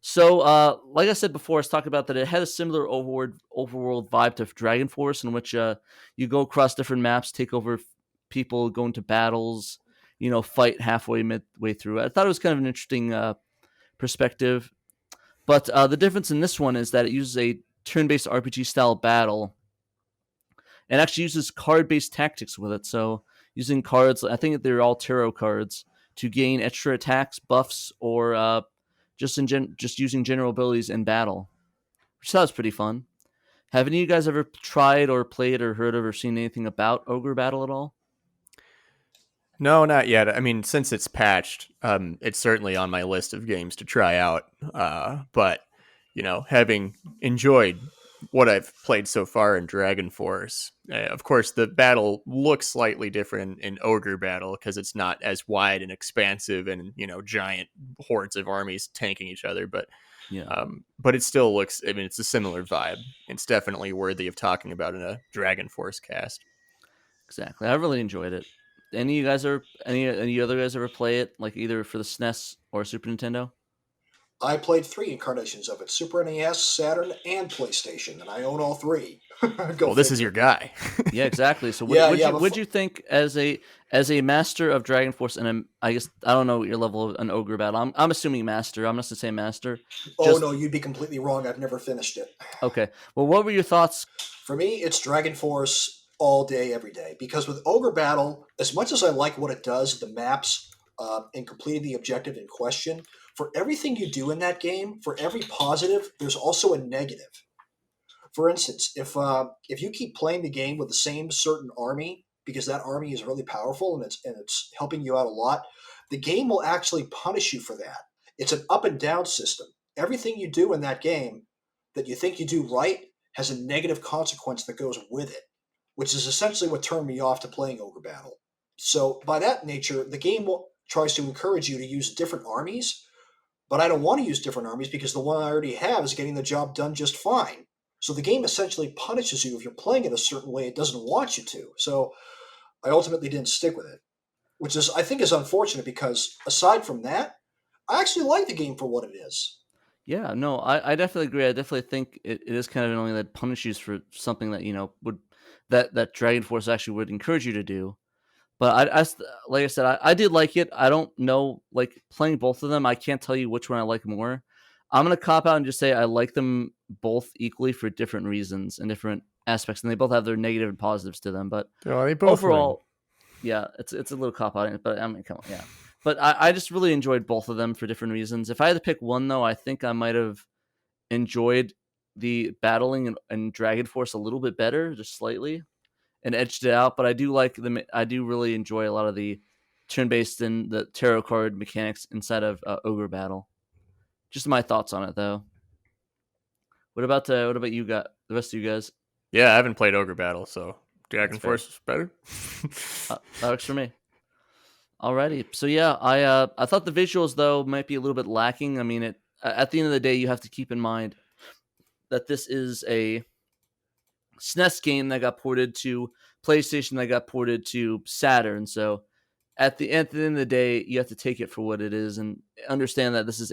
So, like I said before, let's talk about that. It had a similar overworld vibe to Dragon Force, in which you go across different maps, take over people, go into battles, fight midway through. I thought it was kind of an interesting perspective. But the difference in this one is that it uses a turn-based RPG style battle and actually uses card-based tactics with it. So using cards, I think they're all tarot cards, to gain extra attacks, buffs, or just using general abilities in battle, which sounds pretty fun. Have any of you guys ever tried or played or heard of or seen anything about Ogre Battle at all? No, not yet. I mean, since it's patched, it's certainly on my list of games to try out. But, having enjoyed what I've played so far in Dragon Force, of course, the battle looks slightly different in Ogre Battle because it's not as wide and expansive and, giant hordes of armies tanking each other. But it still looks, it's a similar vibe. It's definitely worthy of talking about in a Dragon Force cast. Exactly. I really enjoyed it. Any other guys ever play it, like either for the SNES or Super Nintendo? I played 3 incarnations of it: Super NES, Saturn, and PlayStation, and I own all 3. This is your guy. Yeah, exactly. So what'd you think as a master of Dragon Force, and I guess I don't know what your level of an Ogre Battle. I'm assuming master. I'm not to say master. No, you'd be completely wrong. I've never finished it. Okay. Well, what were your thoughts? For me, it's Dragon Force all day, every day. Because with Ogre Battle, as much as I like what it does, the maps, and completing the objective in question, for everything you do in that game, for every positive, there's also a negative. For instance, if you keep playing the game with the same certain army, because that army is really powerful and it's helping you out a lot, the game will actually punish you for that. It's an up and down system. Everything you do in that game that you think you do right has a negative consequence that goes with it, which is essentially what turned me off to playing Ogre Battle. So by that nature, the game tries to encourage you to use different armies, but I don't want to use different armies because the one I already have is getting the job done just fine. So the game essentially punishes you if you're playing it a certain way it doesn't want you to. So I ultimately didn't stick with it, which is I think is unfortunate because aside from that, I actually like the game for what it is. Yeah, no, I definitely agree. I definitely think it is kind of annoying that punishes for something that would that Dragon Force actually would encourage you to do. But like I said, I did like it. I don't know, like playing both of them, I can't tell you which one I like more. I'm gonna cop out and just say I like them both equally for different reasons and different aspects, and they both have their negative and positives to them. But Oh, they both overall, yeah, it's a little cop out, but I mean, come on, yeah. But I just really enjoyed both of them for different reasons. If I had to pick one, though, I think I might have enjoyed the battling and Dragon Force a little bit better, just slightly, and edged it out. But I do like them. I do really enjoy a lot of the turn-based and the tarot card mechanics inside of Ogre Battle. Just my thoughts on it, though. What about you got the rest of you guys? Yeah, I haven't played Ogre Battle, so Dragon That's fair. Force is better. That works for me. Alrighty, so yeah, I thought the visuals though might be a little bit lacking. I mean, at the end of the day, you have to keep in mind that this is a SNES game that got ported to PlayStation, that got ported to Saturn. So at the end of the day, you have to take it for what it is and understand that this is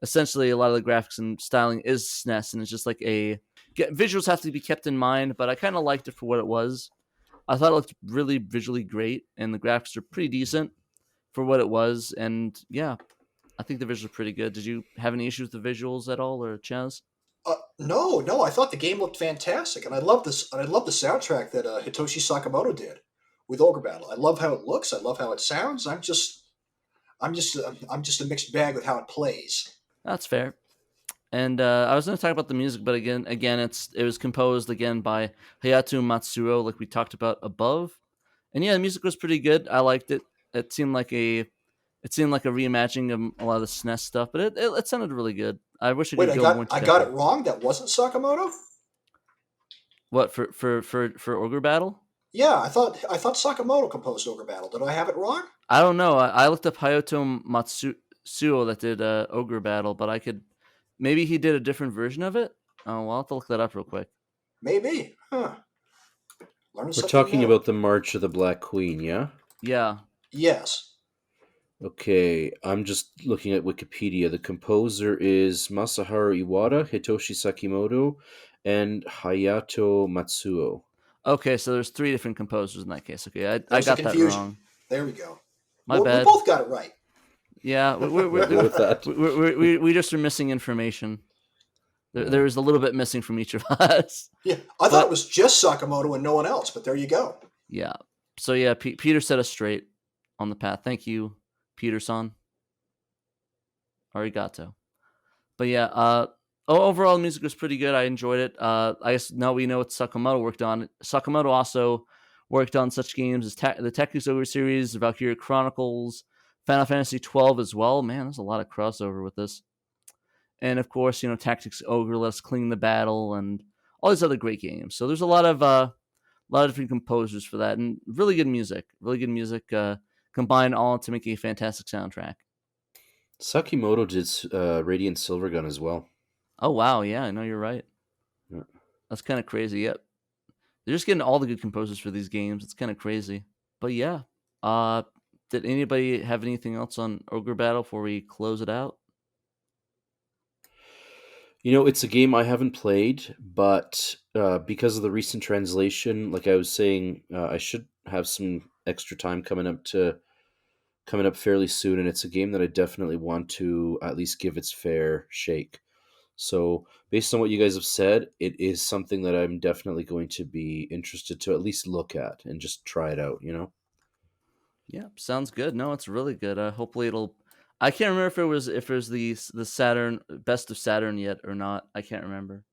essentially a lot of the graphics and styling is SNES, and it's just like visuals have to be kept in mind. But I kind of liked it for what it was. I thought it looked really visually great, and the graphics are pretty decent for what it was. And yeah, I think the visuals are pretty good. Did you have any issues with the visuals at all, or Chaz? No, I thought the game looked fantastic, and I love this. And I love the soundtrack that Hitoshi Sakamoto did with Ogre Battle. I love how it looks. I love how it sounds. I'm just a mixed bag with how it plays. That's fair. And I was going to talk about the music, but again, it was composed again by Hayato Matsuo, like we talked about above. And yeah, the music was pretty good. I liked it. It seemed like a reimagining of a lot of the SNES stuff, but it sounded really good. I wish I Wait, could go more into I depth. got it wrong. That wasn't Sakamoto. What for Ogre Battle? Yeah, I thought Sakamoto composed Ogre Battle. Did I have it wrong? I don't know. I looked up Hayato Matsuo that did Ogre Battle, but maybe he did a different version of it. Oh, well, I'll have to look that up real quick. Maybe. Huh. We're talking about the March of the Black Queen, yeah? Yeah. Yes. Okay, I'm just looking at Wikipedia. The composer is Masaharu Iwata, Hitoshi Sakimoto, and Hayato Matsuo. Okay, so there's 3 different composers in that case. Okay, I got that wrong. There we go. My bad. We both got it right. Yeah, We'll go with that. We just are missing information. There is a little bit missing from each of us. Yeah, I thought it was just Sakamoto and no one else, but there you go. Yeah. So yeah, Peter set us straight on the path. Thank you, Peter-san. Arigato. But yeah, overall the music was pretty good. I enjoyed it. I guess now we know what Sakamoto worked on. Sakamoto also worked on such games as the Tactics Ogre series, the Valkyria Chronicles, Final Fantasy 12 as well. Man, there's a lot of crossover with this. And of course, Tactics Ogre, Let Us Clean the Battle, and all these other great games. So there's a lot of different composers for that, and really good music. Combined all to make a fantastic soundtrack. Sakimoto did Radiant Silvergun as well. Oh wow, yeah, I know you're right. Yeah. That's kind of crazy. Yep, they're just getting all the good composers for these games. It's kind of crazy. But yeah, did anybody have anything else on Ogre Battle before we close it out? It's a game I haven't played, but because of the recent translation, like I was saying, I should have some extra time coming up fairly soon, and it's a game that I definitely want to at least give its fair shake. So, based on what you guys have said, it is something that I'm definitely going to be interested to at least look at and just try it out, Yeah, sounds good. No, it's really good. Hopefully it'll. I can't remember if it was the Saturn best of Saturn yet or not. I can't remember.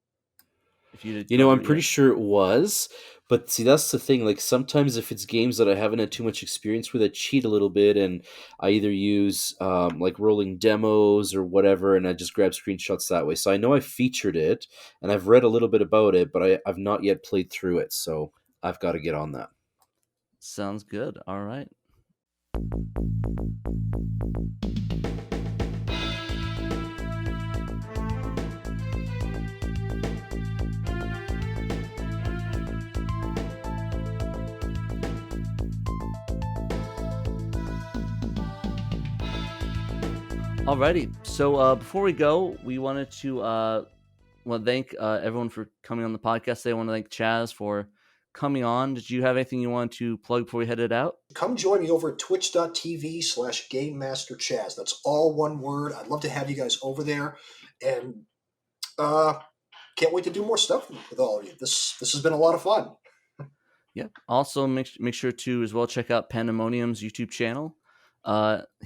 If you did, I'm pretty sure it was, but see, that's the thing. Like sometimes, if it's games that I haven't had too much experience with, I cheat a little bit, and I either use like rolling demos or whatever, and I just grab screenshots that way. So I know I featured it, and I've read a little bit about it, but I've not yet played through it. So I've got to get on that. Sounds good. All right. Alrighty, so before we go, we wanted to want to thank everyone for coming on the podcast today. I want to thank Chaz for coming on. Did you have anything you want to plug before we headed out? Come join me over at twitch.tv/Game Master Chaz. That's all one word. I'd love to have you guys over there, and can't wait to do more stuff with all of you. This has been a lot of fun. Yeah. Also, make sure to as well check out Pandemonium's YouTube channel.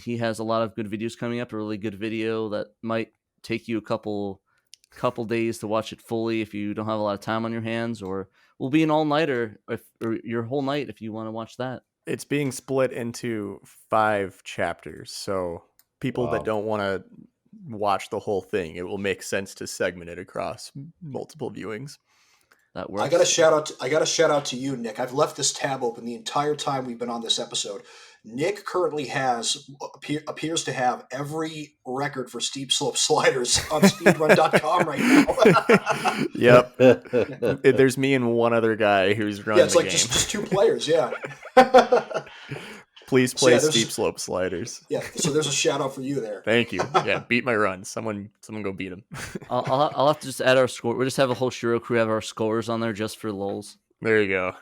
He has a lot of good videos coming up. A really good video that might take you a couple days to watch it fully if you don't have a lot of time on your hands, or will be an all-nighter or your whole night if you want to watch that. It's being split into 5 chapters, so people that don't want to watch the whole thing, it will make sense to segment it across multiple viewings. That works. I got a shout out to you, Nick. I've left this tab open the entire time we've been on this episode. Nick currently appears to have every record for steep slope sliders on speedrun.com right now. Yep. There's me and one other guy who's running it's the like game. just 2 players, yeah. Please play steep slope sliders. Yeah, so there's a shout out for you there. Thank you. Yeah, beat my run. Someone go beat him. I'll have to just add our score. We'll just have a whole Shiro crew have our scores on there just for lulz. There you go.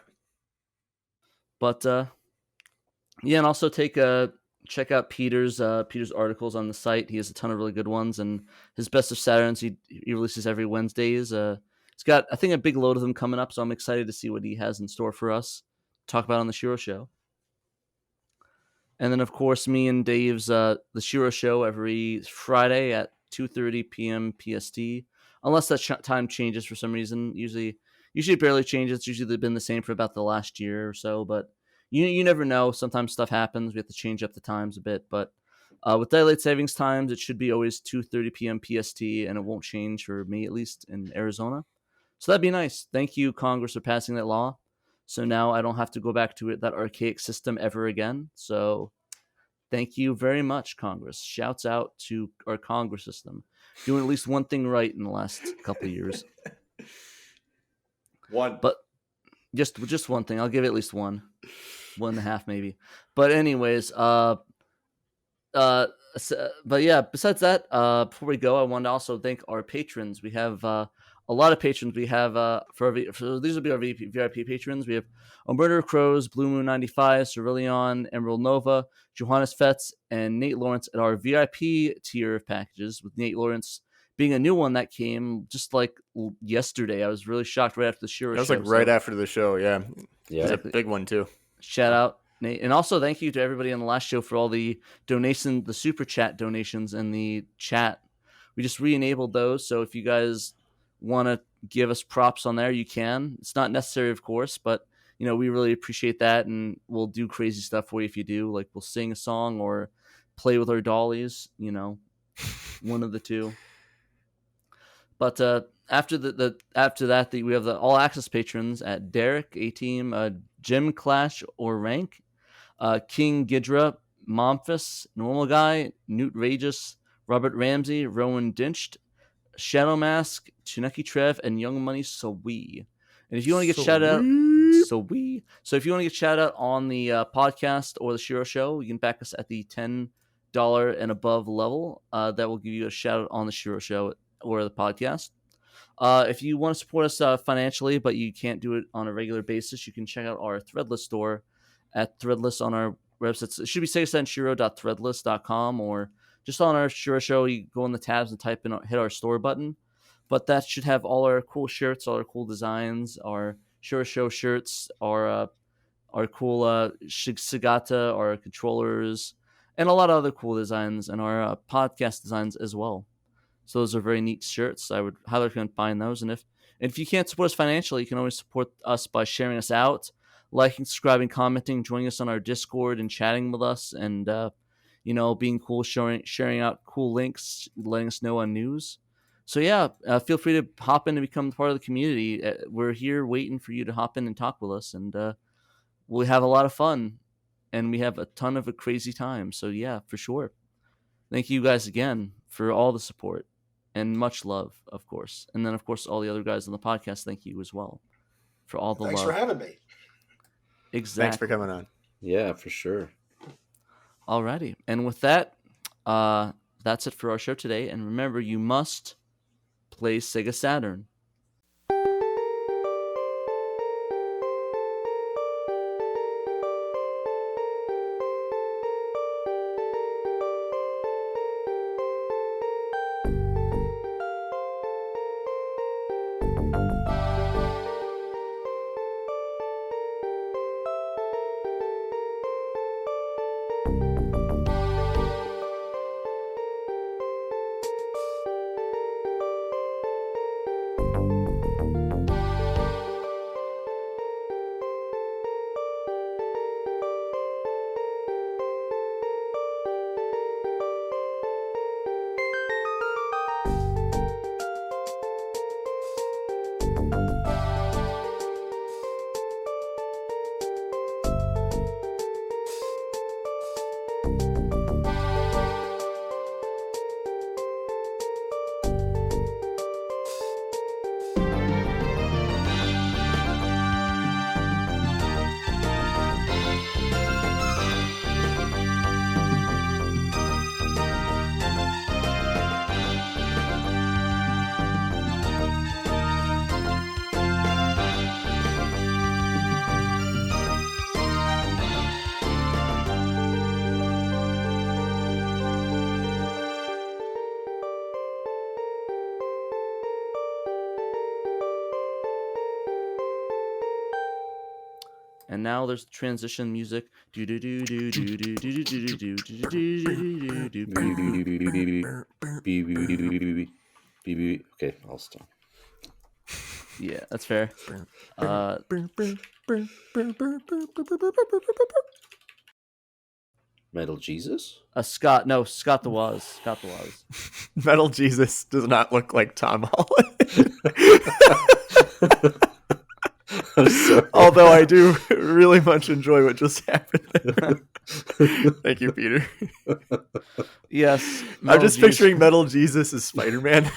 But yeah, and also check out Peter's articles on the site. He has a ton of really good ones, and his Best of Saturns he releases every Wednesdays. He's got, I think, a big load of them coming up, so I'm excited to see what he has in store for us to talk about on the Shiro Show. And then, of course, me and Dave's the Shiro Show every Friday at 2:30 p.m. PST, unless that time changes for some reason. Usually it barely changes. It's usually been the same for about the last year or so, but you never know. Sometimes stuff happens. We have to change up the times a bit, but with daylight savings times, it should be always 2:30 p.m. PST, and it won't change for me, at least in Arizona. So that'd be nice. Thank you, Congress, for passing that law. So now I don't have to go back to that archaic system ever again. So thank you very much, Congress. Shouts out to our Congress system. Doing at least one thing right in the last couple of years. One. But just one thing. I'll give it at least 1.5 maybe. But anyways, but yeah, besides that, before we go, I want to also thank our patrons. We have a lot of patrons. We have so these will be our VIP patrons. We have Murder Crows, Blue Moon 95, Cerillion, Emerald Nova, Johannes Fetz, and Nate Lawrence at our VIP tier of packages, with Nate Lawrence being a new one that came just like yesterday. I was really shocked right after the Shiro That was show. like right after the show, yeah. Yeah. It's a big one too. Shout out, Nate. And also thank you to everybody on the last show for all the donations, the super chat donations in the chat. We just re-enabled those, so if you guys want to give us props on there, you can. It's not necessary, of course, but we really appreciate that, and we'll do crazy stuff for you if you do. Like, we'll sing a song or play with our dollies, one of the two. But after that, we have the all access patrons at Derek, A-Team, Jim Clash or Rank, King Gidra, Momphis, Normal Guy, Newt Ragus, Robert Ramsey, Rowan Dinched, Shadow Mask, Chineki Trev, and Young Money Sawi. And if you want to get shout out, so if you want to get shout out on the podcast or the Shiro Show, you can back us at the $10 and above level. That will give you a shout out on the Shiro Show or the podcast. If you want to support us financially, but you can't do it on a regular basis, you can check out our Threadless store at Threadless on our website. It should be SegaSaturnShiro.threadless.com, or just on our Shiro Show, you go in the tabs and type in, hit our store button. But that should have all our cool shirts, all our cool designs, our Shiro Show shirts, our cool Segata, our controllers, and a lot of other cool designs, and our podcast designs as well. So those are very neat shirts. I would highly recommend buying those. And if you can't support us financially, you can always support us by sharing us out, liking, subscribing, commenting, joining us on our Discord and chatting with us, and being cool, sharing out cool links, letting us know on news. So yeah, feel free to hop in and become part of the community. We're here waiting for you to hop in and talk with us, and we'll have a lot of fun. and we have a ton of a crazy time. So yeah, for sure. Thank you guys again for all the support and much love, of course. And then, of course, all the other guys on the podcast, thank you as well for all the Thanks love. for having me. Exactly. Thanks for coming on. Yeah, for sure. Alrighty. And with that, that's it for our show today. And remember, you must play SEGA Saturn. And now there's transition music. Okay, I'll stop. Yeah, that's fair. Metal Jesus? Scott the Woz. Scott the Woz. Metal Jesus does not look like Tom Holland. I'm sorry. Although I do really much enjoy what just happened. Thank you, Peter. Yes, I'm just picturing Metal Jesus as Spider-Man.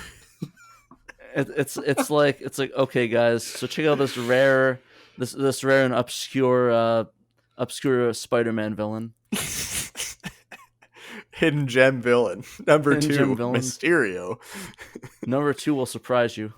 It's like okay, guys. So check out this rare and obscure Spider-Man villain. Hidden gem villain. Number Hidden 2, gem villain. Mysterio. Number 2 will surprise you.